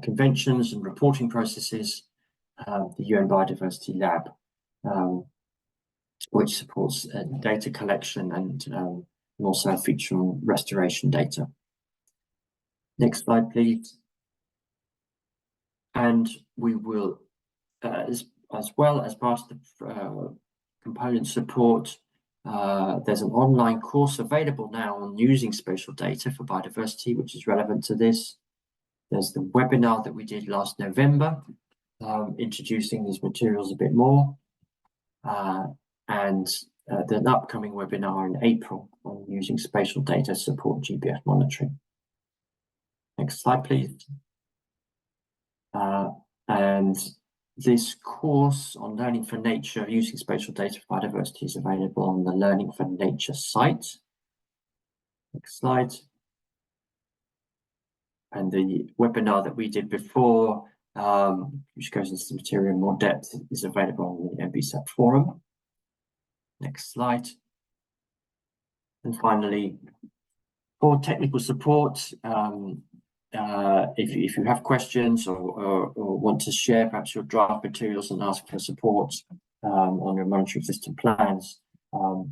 conventions and reporting processes. The UN Biodiversity Lab, which supports data collection and also a feature on restoration data. Next slide, please. And we will, as well as part of the component support, there's an online course available now on using spatial data for biodiversity, which is relevant to this. There's the webinar that we did last November, introducing these materials a bit more, and the upcoming webinar in April on using spatial data to support GBF monitoring. Next slide, please. And this course on Learning for Nature using spatial data for biodiversity is available on the Learning for Nature site. Next slide. And the webinar that we did before, which goes into the material in more depth, is available on the NBSAP forum. Next slide. And finally, for technical support, if you have questions or want to share perhaps your draft materials and ask for support on your monitoring system plans,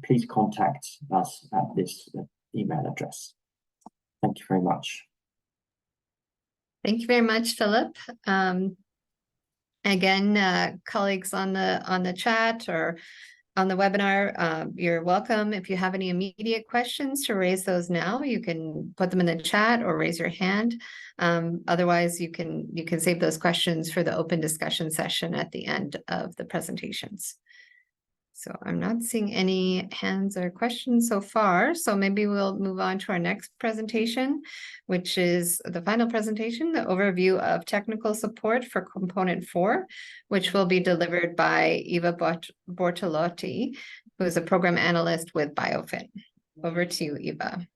please contact us at this email address. Thank you very much. Thank you very much, Philip. Again, colleagues on the chat or on the webinar, you're welcome. If you have any immediate questions, to raise those now. You can put them in the chat or raise your hand. Otherwise, you can save those questions for the open discussion session at the end of the presentations. So I'm not seeing any hands or questions so far. So maybe we'll move on to our next presentation, which is the final presentation, the overview of technical support for component 4, which will be delivered by Eva Bortolotti, who is a program analyst with BioFin. Over to you, Eva.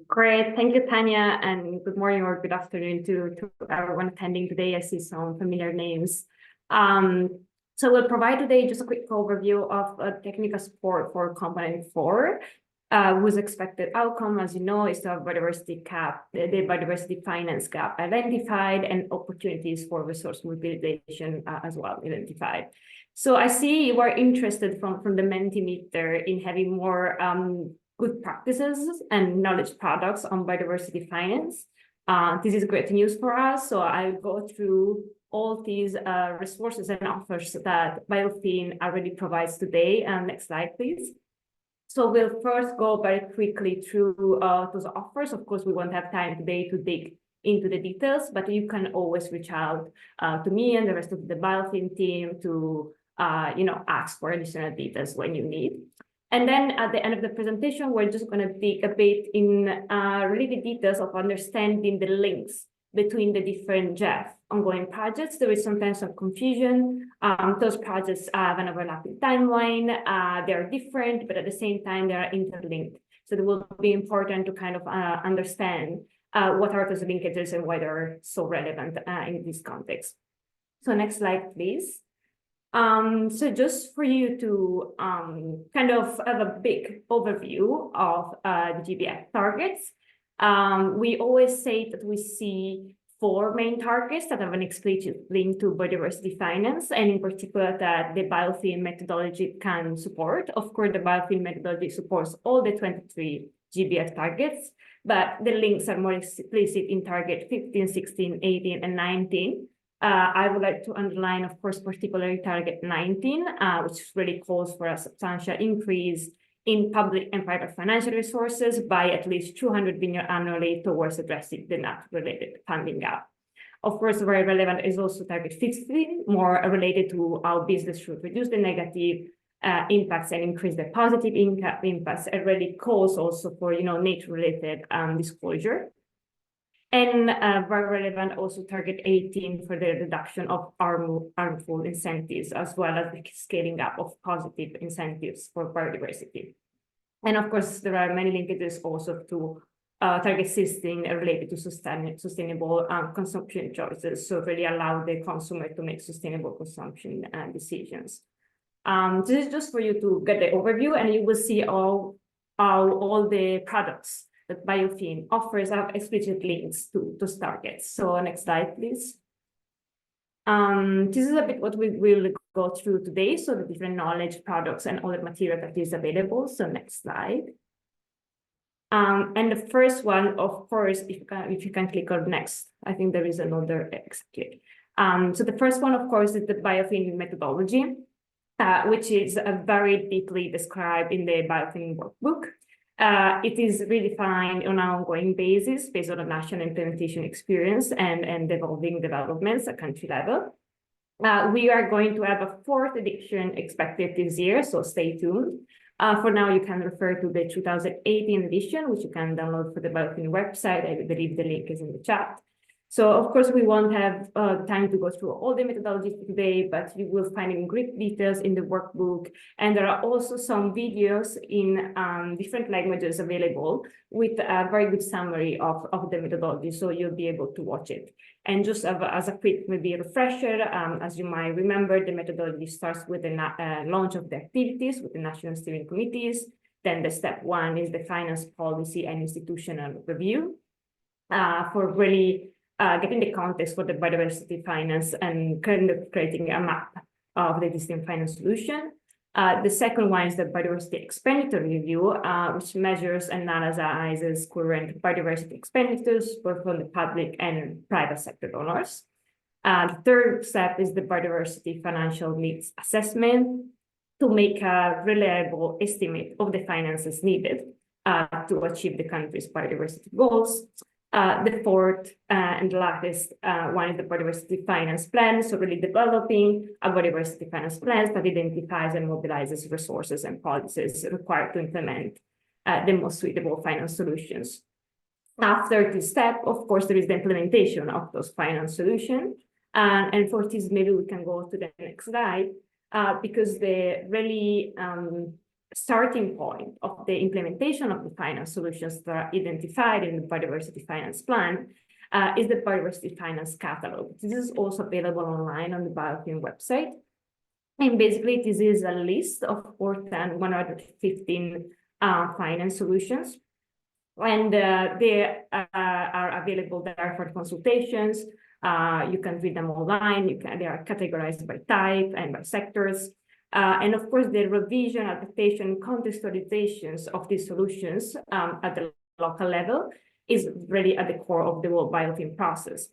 Great. Thank you, Tanya, and good morning or good afternoon to everyone attending today. I see some familiar names. So we'll provide today just a quick overview of technical support for component 4, whose expected outcome, as you know, is to have biodiversity gap, the biodiversity finance gap identified, and opportunities for resource mobilization as well identified. So I see you are interested from the Mentimeter in having more good practices and knowledge products on biodiversity finance. This is great news for us. So I'll go through all these resources and offers that BioFin already provides today. Next slide, please. So we'll first go very quickly through those offers. Of course, we won't have time today to dig into the details, but you can always reach out to me and the rest of the BioFin team to ask for additional details when you need. And then at the end of the presentation, we're just going to dig a bit in related details of understanding the links between the different GBF ongoing projects. There is sometimes some confusion. Those projects have an overlapping timeline. They're different, but at the same time, they are interlinked. So it will be important to kind of understand what are those linkages and why they're so relevant in this context. So next slide, please. So just for you to kind of have a big overview of the GBF targets, we always say that we see 4 main targets that have an explicit link to biodiversity finance, and in particular that the BioFin methodology can support. Of course, the BioFin methodology supports all the 23 GBF targets, but the links are more explicit in target 15, 16, 18, and 19. I would like to underline, of course, particularly target 19, which really calls for a substantial increase in public and private financial resources by at least 200 billion annually towards addressing the NAT-related funding gap. Of course, very relevant is also target 15, more related to how business should reduce the negative impacts and increase the positive impacts. It really calls also for nature-related disclosure. And very relevant also target 18 for the reduction of harmful incentives, as well as the scaling up of positive incentives for biodiversity. And of course, there are many linkages also to target 16 related to sustainable consumption choices. So really allow the consumer to make sustainable consumption decisions. This is just for you to get the overview, and you will see how all the products that BioFin offers have explicit links to those targets. So next slide, please. This is a bit what we will go through today. So the different knowledge products and all the material that is available. So next slide. And the first one, of course, if you can click on next, I think there is another click. So the first one, of course, is the BioFin methodology, which is very deeply described in the BioFin workbook. It is redefined on an ongoing basis based on a national implementation experience and evolving developments at country level. We are going to have a 4th edition expected this year, so stay tuned. For now, you can refer to the 2018 edition, which you can download for the BioFin website. I believe the link is in the chat. So, of course, we won't have time to go through all the methodologies today, but you will find in great details in the workbook. And there are also some videos in different languages available with a very good summary of the methodology, so you'll be able to watch it. And just as a quick maybe refresher, as you might remember, the methodology starts with the launch of the activities with the national steering committees. Then the step 1 is the finance policy and institutional review for really getting the context for the biodiversity finance and kind of creating a map of the existing finance solution. The second one is the biodiversity expenditure review, which measures and analyzes current biodiversity expenditures, both from the public and private sector donors. The third step is the biodiversity financial needs assessment to make a reliable estimate of the finances needed to achieve the country's biodiversity goals. The fourth and the latest one is the biodiversity finance plan. So really developing a biodiversity finance plan that identifies and mobilizes resources and policies required to implement the most suitable finance solutions. After this step, of course, there is the implementation of those finance solutions. And for this, maybe we can go to the next slide, because the really starting point of the implementation of the finance solutions that are identified in the biodiversity finance plan is the biodiversity finance catalog. This is also available online on the BioFin website. And basically, this is a list of more than 115 finance solutions. And they are available there for consultations. You can read them online. They are categorized by type and by sectors. And of course, the revision, adaptation, contextualizations of these solutions at the local level is really at the core of the whole BioFin process.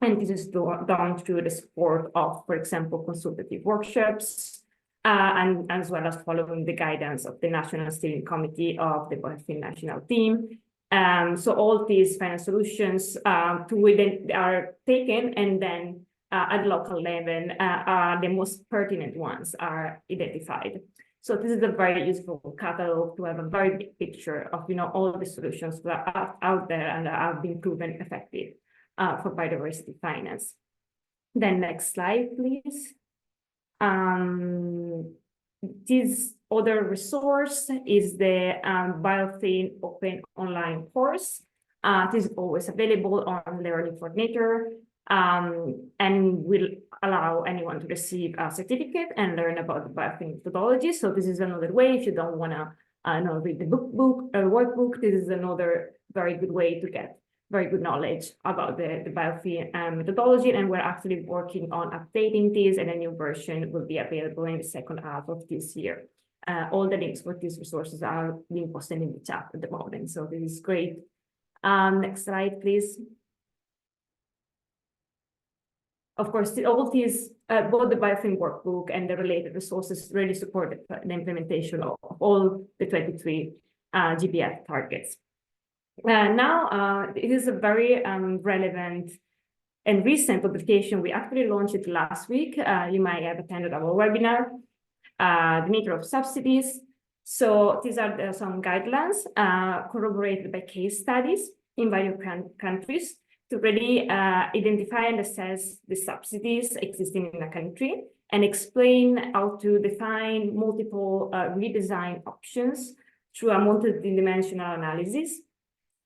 And this is done through the support of, for example, consultative workshops, and as well as following the guidance of the National Steering Committee of the BioFin National Team. So all these finance solutions are taken, and then at local level, the most pertinent ones are identified. So this is a very useful catalog to have a very big picture of all the solutions that are out there and that have been proven effective for biodiversity finance. Then next slide, please. This other resource is the BioFin Open Online course. This is always available on Learning for Nature, and will allow anyone to receive a certificate and learn about the BioFin methodology. So this is another way, if you don't want to read the workbook, this is another very good way to get very good knowledge about the BioFin methodology. And we're actually working on updating this, and a new version will be available in the second half of this year. All the links for these resources are being posted in the chat at the moment. So this is great. Next slide, please. Of course, all these, both the BioFin workbook and the related resources really support the implementation of all the 23 GBF targets. Now, it is a very relevant and recent publication. We actually launched it last week. You might have attended our webinar, the nature of subsidies. So these are some guidelines corroborated by case studies in various countries to really identify and assess the subsidies existing in a country and explain how to define multiple redesign options through a multi-dimensional analysis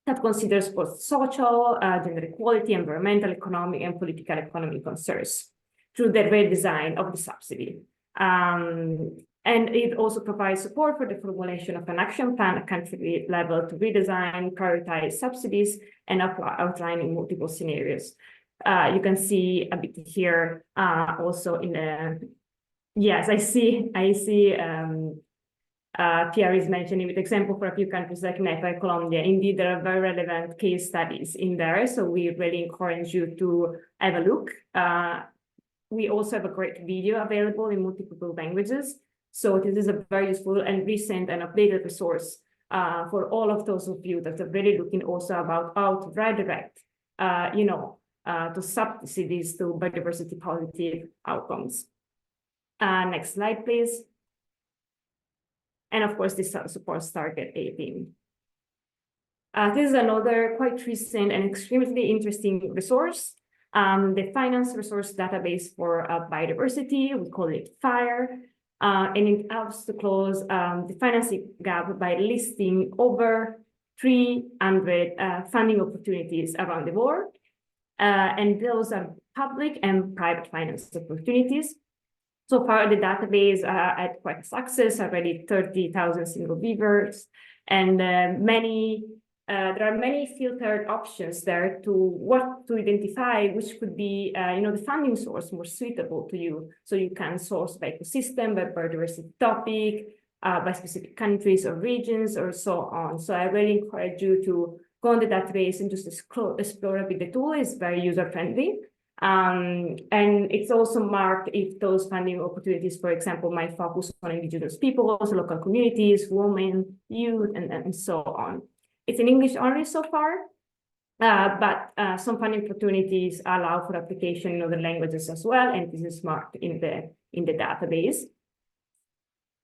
that considers both social, gender equality, environmental, economic, and political economy concerns through the redesign of the subsidy. And it also provides support for the formulation of an action plan at country level to redesign, prioritize subsidies, and outlining multiple scenarios. You can see a bit here also in the, yes, I see Pierre is mentioning with example for a few countries like Nepal, Colombia. Indeed, there are very relevant case studies in there. So we really encourage you to have a look. We also have a great video available in multiple languages. So this is a very useful and recent and updated resource for all of those of you that are really looking also about how to redirect, to subsidies to biodiversity positive outcomes. Next slide, please. And of course, this supports Target 18. This is another quite recent and extremely interesting resource. The Finance Resource Database for Biodiversity, we call it FIRE. And it helps to close the financing gap by listing over 300 funding opportunities around the world. And those are public and private finance opportunities. So far, the database had quite a success, already 30,000 single viewers, and many there are many filtered options there to what to identify, which could be, the funding source more suitable to you. So you can source by ecosystem, by biodiversity topic, by specific countries or regions, or so on. So I really encourage you to go on the database and just explore a bit. The tool is very user-friendly. And it's also marked if those funding opportunities, for example, might focus on indigenous peoples, local communities, women, youth, and so on. It's in English only so far, but some funding opportunities allow for application in other languages as well, and this is marked in the database.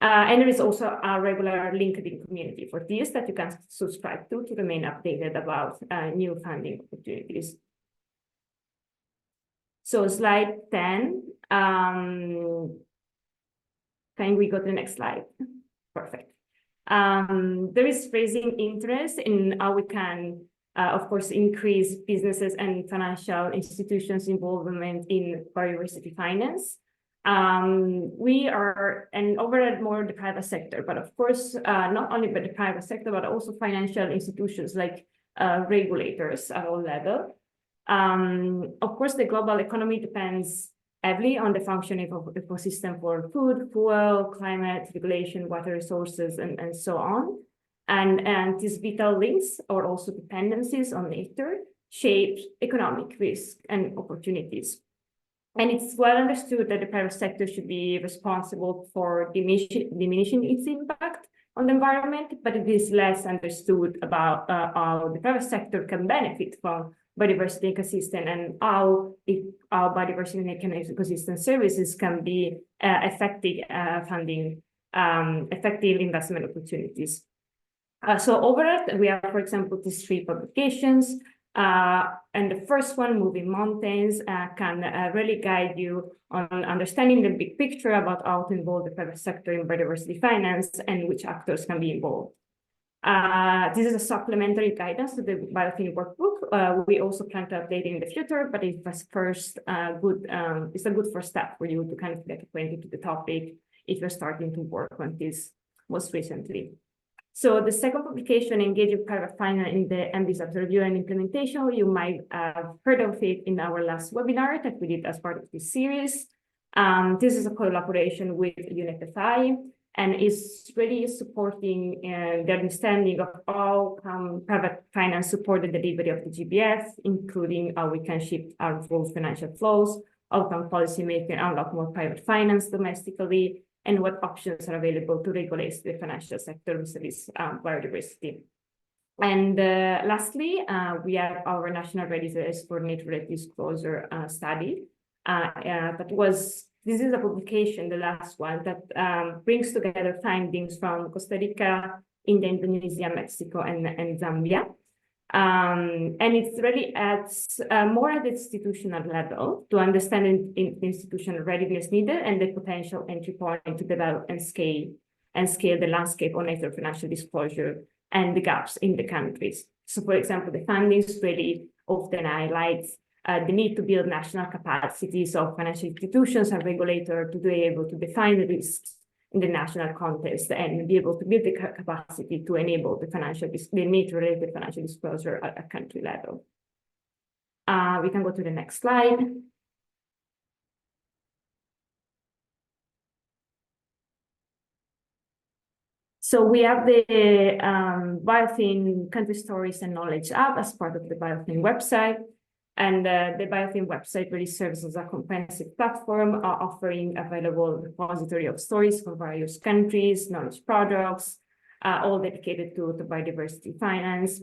And there is also a regular LinkedIn community for this that you can subscribe to remain updated about new funding opportunities. So slide 10, can we go to the next slide? Perfect. There is raising interest in how we can, of course, increase businesses and financial institutions' involvement in biodiversity finance. We are, and overall more the private sector, but of course, not only by the private sector, but also financial institutions like regulators at all levels. Of course, the global economy depends heavily on the functioning of the ecosystem for food, fuel, climate, regulation, water resources, and so on. And these vital links or also dependencies on nature shape economic risk and opportunities. And it's well understood that the private sector should be responsible for diminishing its impact on the environment, but it is less understood about how the private sector can benefit from biodiversity ecosystem and how biodiversity ecosystem services can be effective funding, effective investment opportunities. So overall, we have, for example, these 3 publications. And the first one, Moving Mountains, can really guide you on understanding the big picture about how to involve the private sector in biodiversity finance and which actors can be involved. This is a supplementary guidance to the biofilm workbook. We also plan to update it in the future, but it was first it's a good first step for you to kind of get acquainted to the topic if you're starting to work on this most recently. So the second publication, Engaging Private Finance in the MBSAP Review and Implementation, you might have heard of it in our last webinar that we did as part of this series. This is a collaboration with UNFI and is really supporting the understanding of how private finance support the delivery of the GBF, including how we can shift our financial flows, how can policymakers unlock more private finance domestically, and what options are available to regulate the financial sector vis-a-vis biodiversity. And lastly, we have our National Readiness for Nature Disclosure study. This is a publication, the last one, that brings together findings from Costa Rica, India, Indonesia, Mexico, and Zambia. And it really adds more at the institutional level to understand the institutional readiness needed and the potential entry point to develop and scale the landscape on nature financial disclosure and the gaps in the countries. So, for example, the findings really often highlights the need to build national capacities of financial institutions and regulators to be able to define the risks in the national context and be able to build the capacity to enable the nature-related financial disclosure at a country level. We can go to the next slide. So we have the Biofin Country Stories and Knowledge app as part of the Biofin website. And the Biofin website really serves as a comprehensive platform offering available repository of stories from various countries, knowledge products, all dedicated to biodiversity finance.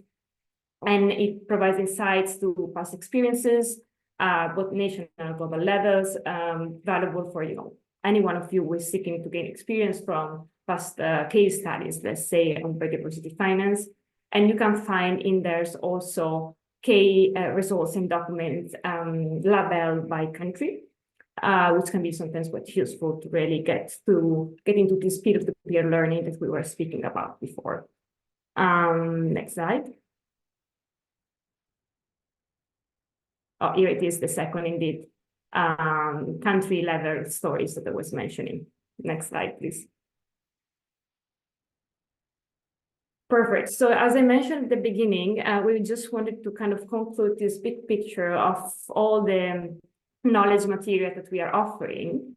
And it provides insights to past experiences, both national and global levels, valuable for any one of you who is seeking to gain experience from past case studies, let's say, on biodiversity finance. And you can find in there's also key results and documents labeled by country, which can be sometimes quite useful to really get into this peer-to-peer learning that we were speaking about before. Next slide. Oh, here it is, the second indeed, country level stories that I was mentioning. Next slide, please. Perfect. So as I mentioned at the beginning, we just wanted to kind of conclude this big picture of all the knowledge material that we are offering,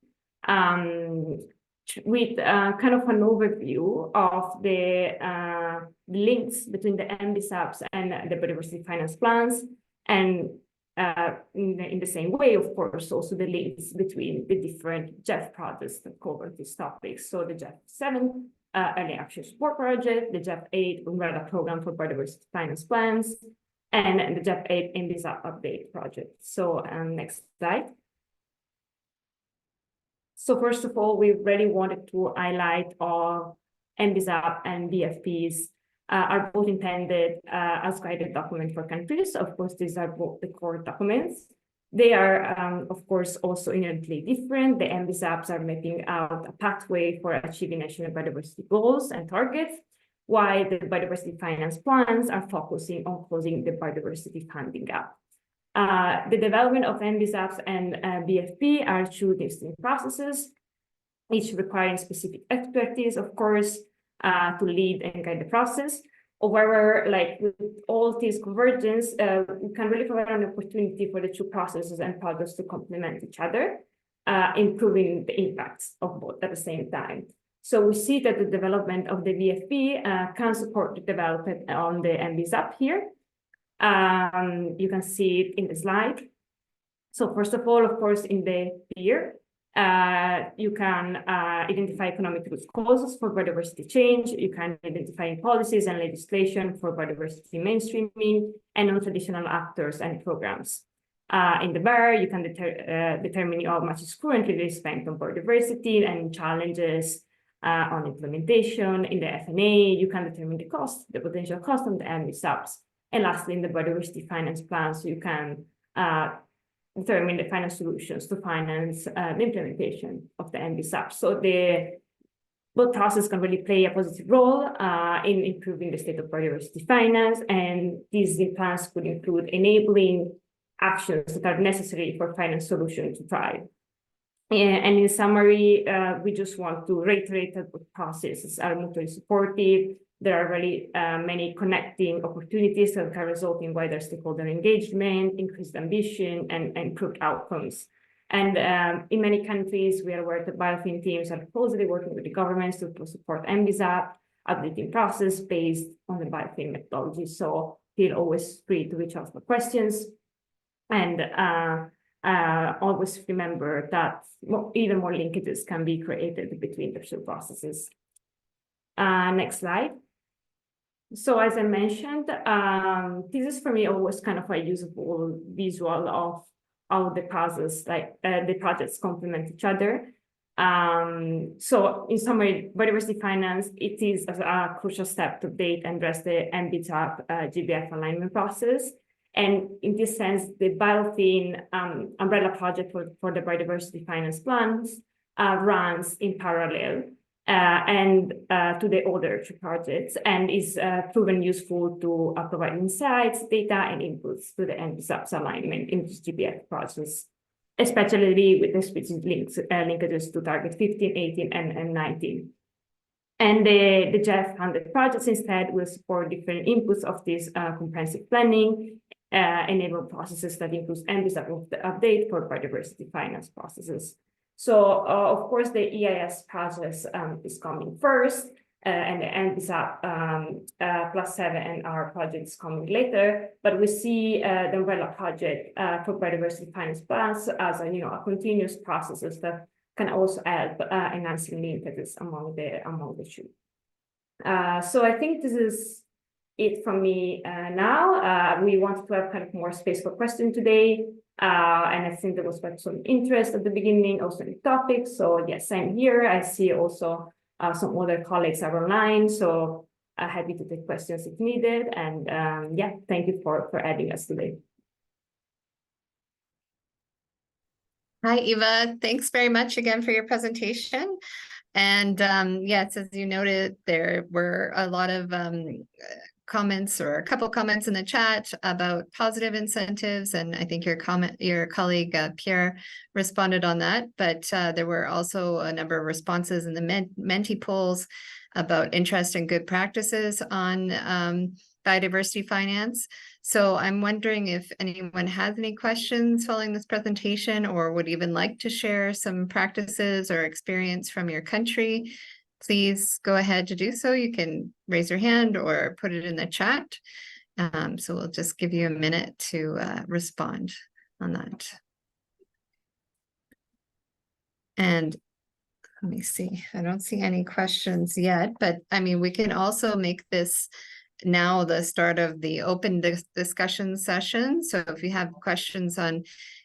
with kind of an overview of the links between the MBSAPs and the biodiversity finance plans, and in the same way, of course, also the links between the different GEF projects that cover these topics. So the GBF-7 Early Action Support Project, the GBF-8 Umbrella Program for Biodiversity Finance Plans, and the GBF-8 MBSAP Update Project. So next slide. So first of all, we really wanted to highlight our MBSAP and BFPs are both intended as guided documents for countries. Of course, these are both the core documents. They are, of course, also inherently different. The MBSAPs are mapping out a pathway for achieving national biodiversity goals and targets, while the biodiversity finance plans are focusing on closing the biodiversity funding gap. The development of MBSAPs and BFP are two distinct processes, each requiring specific expertise, of course, to lead and guide the process. However, like with all these convergence, we can really provide an opportunity for the two processes and projects to complement each other, improving the impacts of both at the same time. So we see that the development of the BFP can support the development on the MBSAP here. You can see it in the slide. So first of all, of course, in the peer, you can identify economic root causes for biodiversity change. You can identify policies and legislation for biodiversity mainstreaming and non-traditional actors and programs. In the bar, you can determine how much is currently spent on biodiversity and challenges on implementation. In the FNA, you can determine the cost, the potential cost of the MBSAPs. And lastly, in the biodiversity finance plans, you can determine the finance solutions to finance the implementation of the MBSAP. So both processes can really play a positive role in improving the state of biodiversity finance, and these plans could include enabling actions that are necessary for finance solutions to thrive. And in summary, we just want to reiterate that both processes are mutually supportive. There are really many connecting opportunities that can result in wider stakeholder engagement, increased ambition, and improved outcomes. And in many countries, we are aware that biofin teams are closely working with the governments to support MBSAP updating process based on the biofin methodology. So feel always free to reach out for questions. And always remember that even more linkages can be created between the two processes. Next slide. So as I mentioned, this is for me always kind of a usable visual of how the process, like the projects complement each other. So in summary, biodiversity finance, it is a crucial step to update and address the MBSAP GBF alignment process. And in this sense, the biofin umbrella project for the biodiversity finance plans runs in parallel and to the other two projects, and is proven useful to provide insights, data, and inputs to the MBSAP's alignment in this GBF process, especially with the specific linkages to target 15, 18, and 19. And the GBF-funded projects instead will support different inputs of this comprehensive planning, enable processes that includes MBSAP update for biodiversity finance processes. So, of course, the EAS process is coming first, and the MBSAP +7 and our project is coming later. But we see the umbrella project for biodiversity finance plans as a continuous processes that can also help enhancing linkages among the two. So I think this is it from me now. We wanted to have kind of more space for questions today. And I think there was quite some interest at the beginning, also in the topic. So yes, I'm here. I see also some other colleagues are online. So happy to take questions if needed. And yeah, thank you for adding us today. Hi, Eva. Thanks very much again for your presentation. And yes, as you noted, there were a lot of comments, or a couple comments in the chat about positive incentives, and I think your colleague Pierre responded on that. But there were also a number of responses in the Menti polls about interest and good practices on biodiversity finance. So I'm wondering if anyone has any questions following this presentation or would even like to share some practices or experience from your country. Please go ahead to do so. You can raise your hand or put it in the chat. So we'll just give you a minute to respond on that. And let me see, I don't see any questions yet, but I mean, we can also make this now the start of the open discussion session. So if you have questions on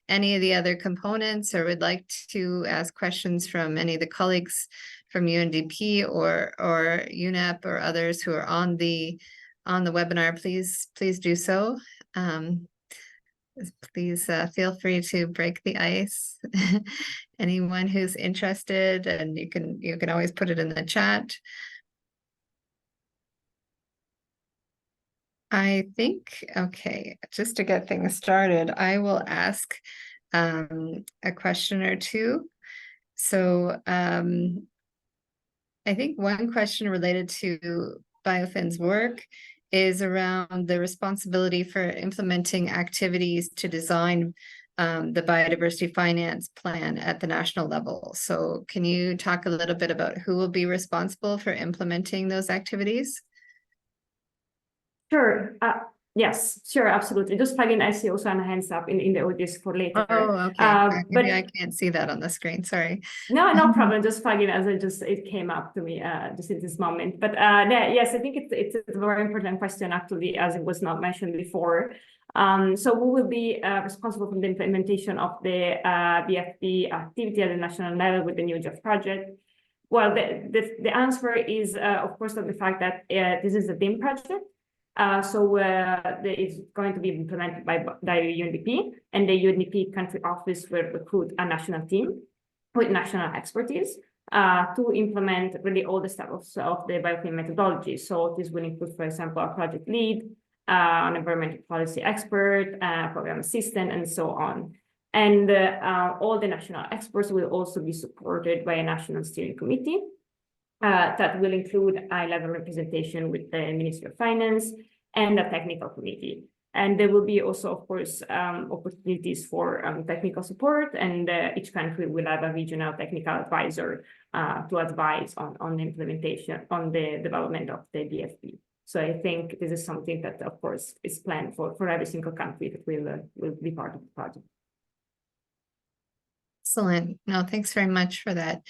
any of the other components or would like to ask questions from any of the colleagues from UNDP or UNEP or others who are on the webinar, please do so. Please feel free to break the ice. Anyone who's interested, and you can always put it in the chat. I think, okay, just to get things started, I will ask a question or two. So I think one question related to BioFin's work is around the responsibility for implementing activities to design the biodiversity finance plan at the national level. So can you talk a little bit about who will be responsible for implementing those activities? Sure. Yes, sure, absolutely. Just plug in. I see also a hands up in the audience for later. Oh, okay. Maybe I can't see that on the screen. Sorry. No problem. Just plug in as it came up to me just in this moment. But yes, I think it's a very important question actually, as it was not mentioned before. So we will be responsible for the implementation of the BFP activity at the national level with the new GBF project. Well, the answer is of course of the fact that this is a BIM project. So it's going to be implemented by UNDP, and the UNDP country office will recruit a national team with national expertise to implement really all the steps of the BioFin methodology. So this will include, for example, a project lead, an environmental policy expert, program assistant, and so on. And all the national experts will also be supported by a national steering committee. That will include high-level representation with the Ministry of Finance and a technical committee. And there will be also, of course, opportunities for technical support, and each country will have a regional technical advisor to advise on the implementation, on the development of the BFP. So I think this is something that, of course, is planned for every single country that will be part of the project. Excellent. No, thanks very much for that.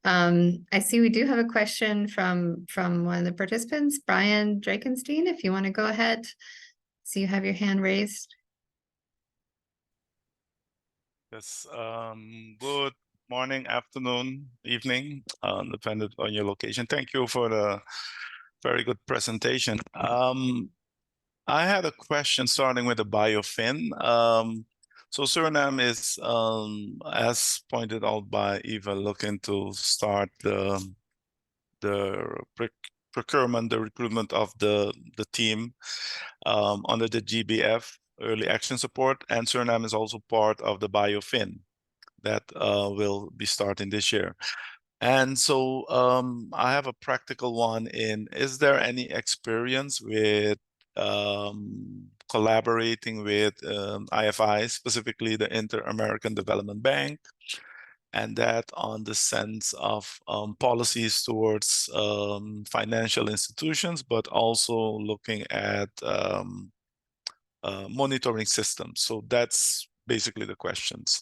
I see we do have a question from one of the participants, Brian Drakenstein, if you want to go ahead. So you have your hand raised. Yes, good morning, afternoon, evening, depending on your location. Thank you for the very good presentation. I had a question starting with the BioFin. So Suriname is, as pointed out by Eva, looking to start the procurement, the recruitment of the team under the GBF Early Action Support, and Suriname is also part of the BioFin that will be starting this year. And so I have a practical one is there any experience with collaborating with IFI, specifically the Inter-American Development Bank, and that on the sense of policies towards financial institutions, but also looking at monitoring systems. So that's basically the questions.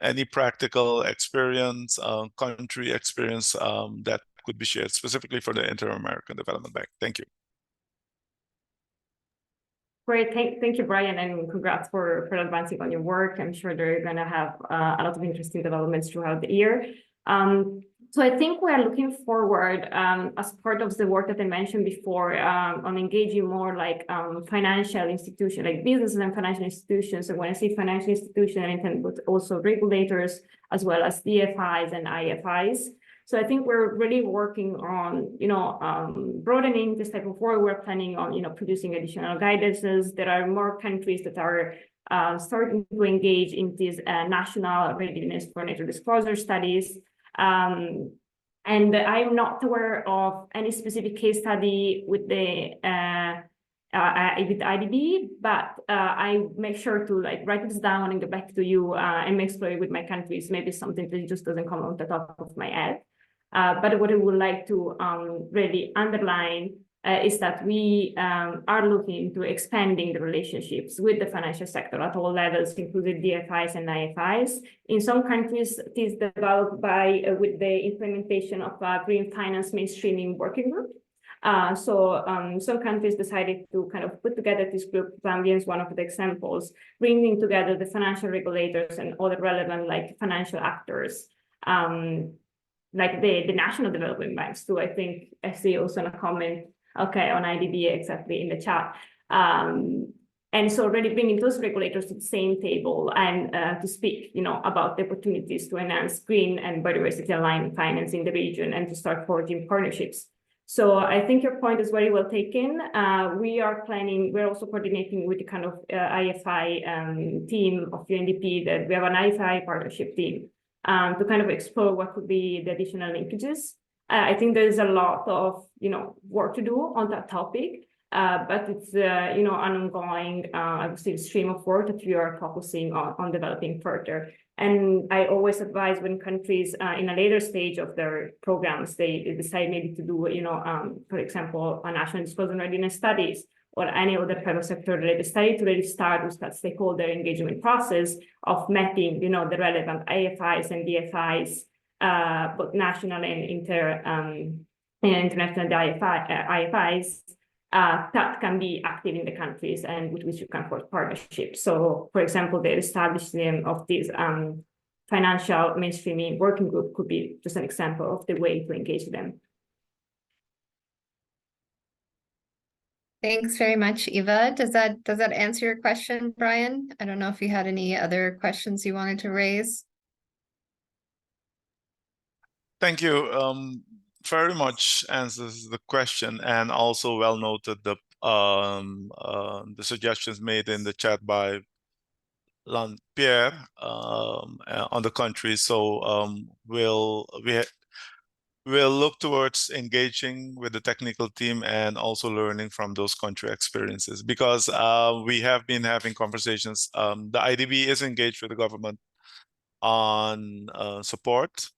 Any practical experience, country experience that could be shared specifically for the Inter-American Development Bank? Thank you. Great, thank you, Brian, and congrats for advancing on your work. I'm sure they're going to have a lot of interesting developments throughout the year. So I think we are looking forward as part of the work that I mentioned before on engaging more like financial institutions, like businesses and financial institutions. And when I say financial institutions, I intend with also regulators as well as DFIs and IFIs. So I think we're really working on, broadening this type of work. We're planning on, producing additional guidances. There are more countries that are starting to engage in these national readiness for nature disclosure studies. And I'm not aware of any specific case study with the with IDB, but I make sure to like write this down and get back to you and explore it with my countries. Maybe something that just doesn't come off the top of my head. But what I would like to really underline is that we are looking into expanding the relationships with the financial sector at all levels, including DFIs and IFIs. In some countries, it is developed by with the implementation of a green finance mainstreaming working group. Some countries decided to kind of put together this group. Zambia is one of the examples, bringing together the financial regulators and other relevant like financial actors, like the national development banks too. I think I see also a comment, okay, on IDB exactly in the chat. And so already bringing those regulators to the same table and to speak, about the opportunities to enhance green and biodiversity aligned finance in the region and to start forging partnerships. So I think your point is very well taken. We're also coordinating with the kind of IFI team of UNDP, that we have an IFI partnership team to kind of explore what could be the additional linkages. I think there's a lot of, work to do on that topic, but it's, an ongoing, I would say, stream of work that we are focusing on developing further. And I always advise when countries in a later stage of their programs, they decide maybe to do, for example, a national disclosure readiness studies or any other private sector related study, to really start with that stakeholder engagement process of mapping, the relevant AFIs and DFIs, both national and international IFIs, that can be active in the countries and with which you can forge partnerships. So, for example, the establishment of this financial mainstreaming working group could be just an example of the way to engage them. Thanks very much, Eva. Does that answer your question, Brian? I don't know if you had any other questions you wanted to raise. Thank you. Very much answers the question, and also well noted the suggestions made in the chat by Pierre on the country. So we'll look towards engaging with the technical team and also learning from those country experiences, because we have been having conversations. The IDB is engaged with the government on support.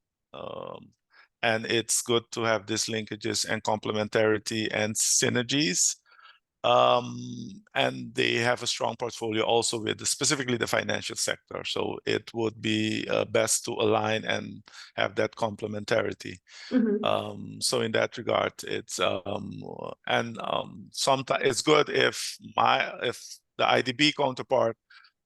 And it's good to have these linkages and complementarity and synergies. And they have a strong portfolio also with specifically the financial sector. So it would be best to align and have that complementarity. Mm-hmm. So in that regard, it's sometimes it's good if the IDB counterpart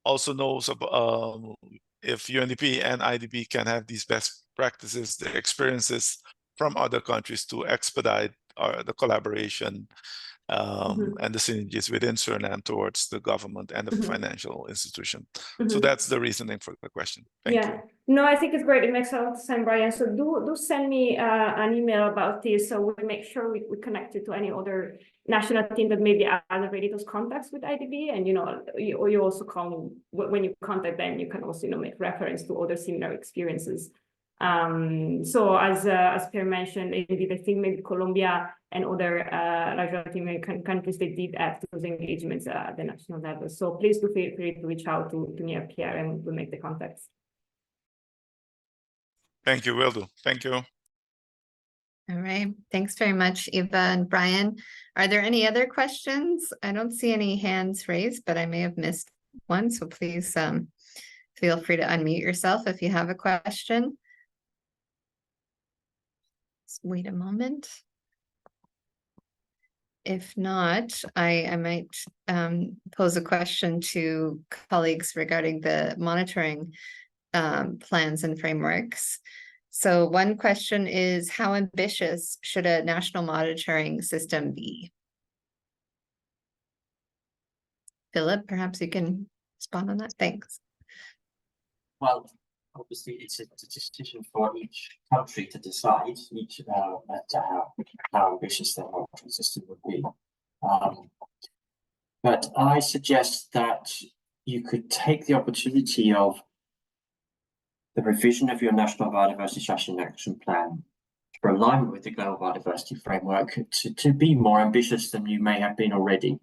also knows about if UNDP and IDB can have these best practices, the experiences from other countries to expedite the collaboration and the synergies within Suriname towards the government and the financial institution. So that's the reasoning for the question. Thank you. No, I think it's great. It makes a lot of sense, Brian. So do send me an email about this, so we make sure we connect it to any other national team that maybe are already those contacts with IDB, and you also call when you contact them, you can also make reference to other similar experiences. So as Pierre mentioned, indeed, I think maybe Colombia and other large Latin American countries, they did have those engagements at the national level. So please do feel free to reach out to me or Pierre, and we'll make the contacts. Thank you, will do. Thank you. All right. Thanks very much, Eva and Brian. Are there any other questions? I don't see any hands raised, but I may have missed one. So please feel free to unmute yourself if you have a question. Just wait a moment. If not, I might pose a question to colleagues regarding the monitoring plans and frameworks. So one question is, how ambitious should a national monitoring system be? Philip, perhaps you can respond on that. Thanks. Well, obviously, it's a decision for each country to decide how ambitious their monitoring system would be. But I suggest that you could take the opportunity of the revision of your National Biodiversity Strategy and Action Plan for alignment with the Global Biodiversity Framework to be more ambitious than you may have been already,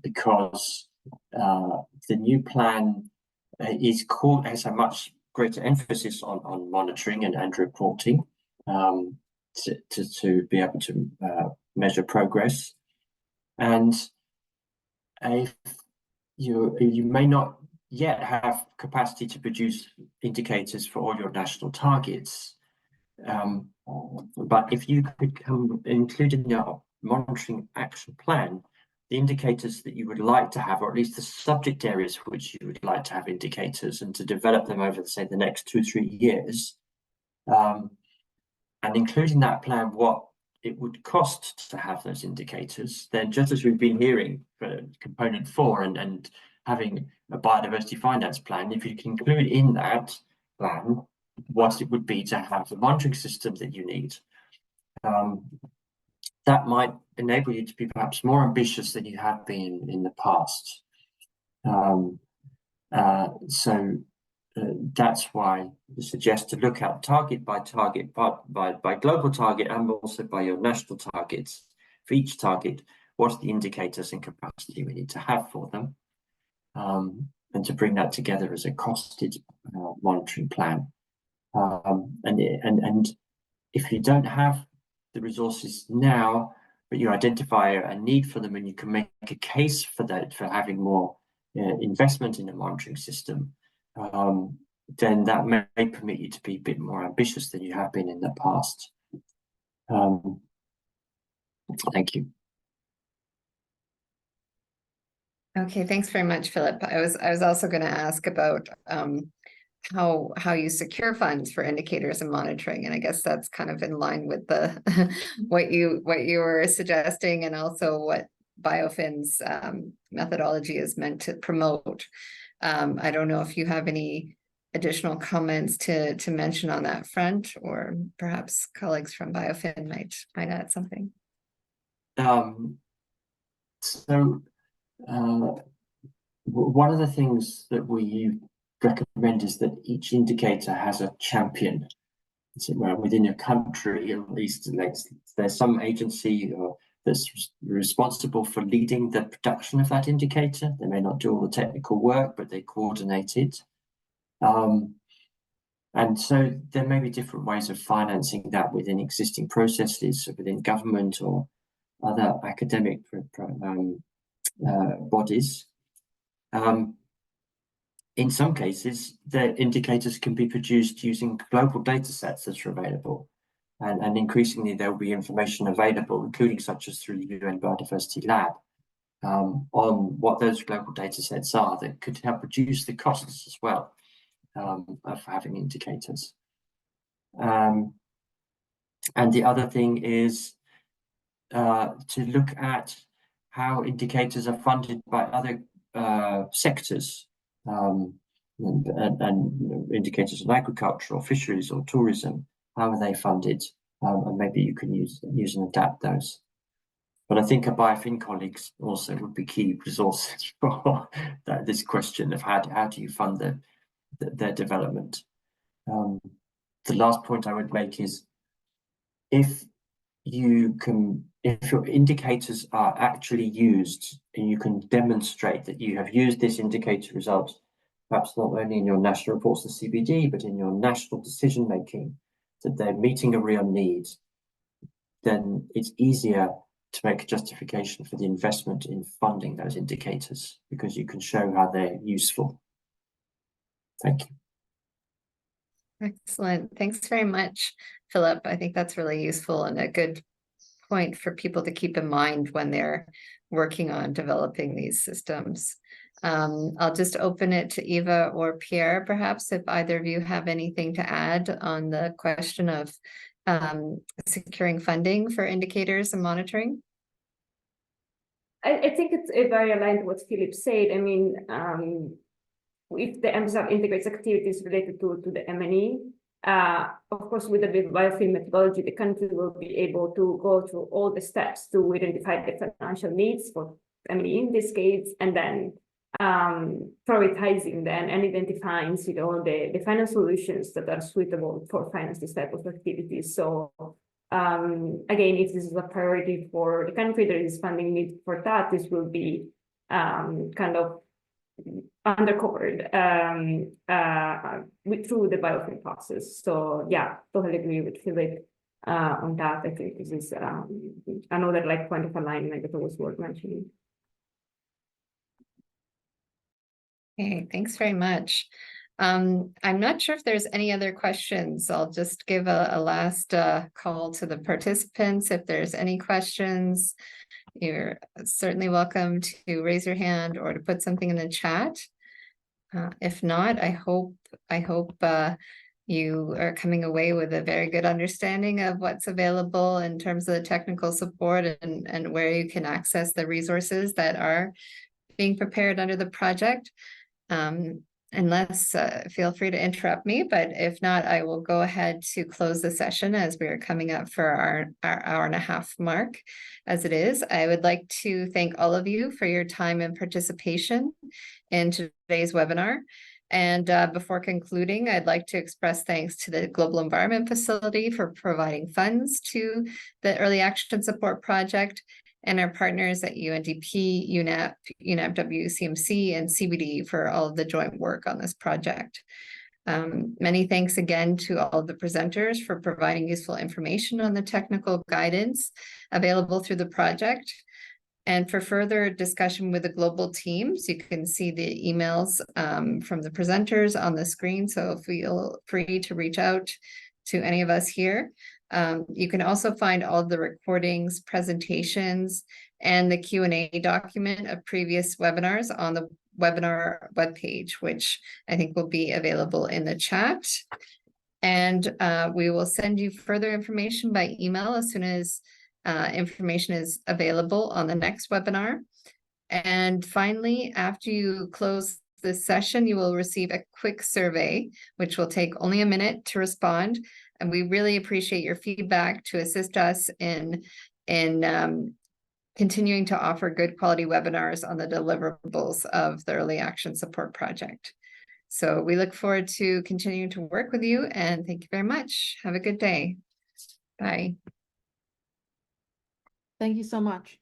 because the new plan has a much greater emphasis on monitoring and reporting, to be able to measure progress. And if you may not yet have capacity to produce indicators for all your national targets, but if you could include in your monitoring action plan the indicators that you would like to have, or at least the subject areas for which you would like to have indicators, and to develop them over, say, the next 2 or 3 years, and including that plan what it would cost to have those indicators, then just as we've been hearing for component 4 and having a biodiversity finance plan, if you can include in that plan what it would be to have the monitoring system that you need, that might enable you to be perhaps more ambitious than you have been in the past. That's why I suggest to look at target by target, by global target, and also by your national targets. For each target, what are the indicators and capacity we need to have for them, and to bring that together as a costed monitoring plan. And if you don't have the resources now, but you identify a need for them, and you can make a case for that, for having more investment in the monitoring system, then that may permit you to be a bit more ambitious than you have been in the past. Thank you. Okay, thanks very much, Philip. I was also going to ask about how you secure funds for indicators and monitoring, and I guess that's kind of in line with the what you were suggesting, and also what BioFin's methodology is meant to promote. I don't know if you have any additional comments to mention on that front, or perhaps colleagues from BioFin might add something. One of the things that we recommend is that each indicator has a champion. So within your country, at least, there's some agency that's responsible for leading the production of that indicator. They may not do all the technical work, but they coordinate it. And so there may be different ways of financing that within existing processes, within government or other academic bodies. In some cases, the indicators can be produced using global data sets that are available. And increasingly, there will be information available, including such as through the UN Biodiversity Lab, on what those global data sets are that could help reduce the costs as well of having indicators. And the other thing is to look at how indicators are funded by other sectors, and indicators in agriculture or fisheries or tourism. How are they funded? And maybe you can use and adapt those. But I think our BioFin colleagues also would be key resources for this question of how do you fund their development. The last point I would make is if your indicators are actually used, and you can demonstrate that you have used this indicator result, perhaps not only in your national reports to CBD, but in your national decision making, that they're meeting a real need, then it's easier to make a justification for the investment in funding those indicators, because you can show how they're useful. Thank you. Excellent. Thanks very much, Philip. I think that's really useful and a good point for people to keep in mind when they're working on developing these systems. I'll just open it to Eva or Pierre, perhaps, if either of you have anything to add on the question of securing funding for indicators and monitoring. I think it's very aligned to what Philip said. I mean, if the MSAP integrates activities related to the M&E, of course, with the BioFin methodology, the country will be able to go through all the steps to identify the financial needs for M&E in this case, and then prioritizing then and identifying, the finance solutions that are suitable for finance this type of activities. So again, if this is a priority for the country, there is funding need for that. This will be kind of undercovered through the biofilm process. So yeah, totally agree with Philip on that. I think this is another like point of alignment that was worth mentioning. Okay, thanks very much. I'm not sure if there's any other questions. I'll just give a last call to the participants. If there's any questions, you're certainly welcome to raise your hand or to put something in the chat. If not, I hope you are coming away with a very good understanding of what's available in terms of the technical support and where you can access the resources that are being prepared under the project. Unless feel free to interrupt me, but if not, I will go ahead to close the session as we are coming up for our hour and a half mark. As it is, I would like to thank all of you for your time and participation in today's webinar. And before concluding, I'd like to express thanks to the Global Environment Facility for providing funds to the Early Action Support Project, and our partners at UNDP, UNEP, UNEP-WCMC, and CBD for all of the joint work on this project. Many thanks again to all of the presenters for providing useful information on the technical guidance available through the project. And for further discussion with the global teams, you can see the emails from the presenters on the screen, so feel free to reach out to any of us here. You can also find all the recordings, presentations, and the Q&A document of previous webinars on the webinar webpage, which I think will be available in the chat. And we will send you further information by email as soon as information is available on the next webinar. And finally, after you close this session, you will receive a quick survey, which will take only a minute to respond. And we really appreciate your feedback to assist us in continuing to offer good quality webinars on the deliverables of the Early Action Support Project. So we look forward to continuing to work with you, and thank you very much. Have a good day. Bye. Thank you so much.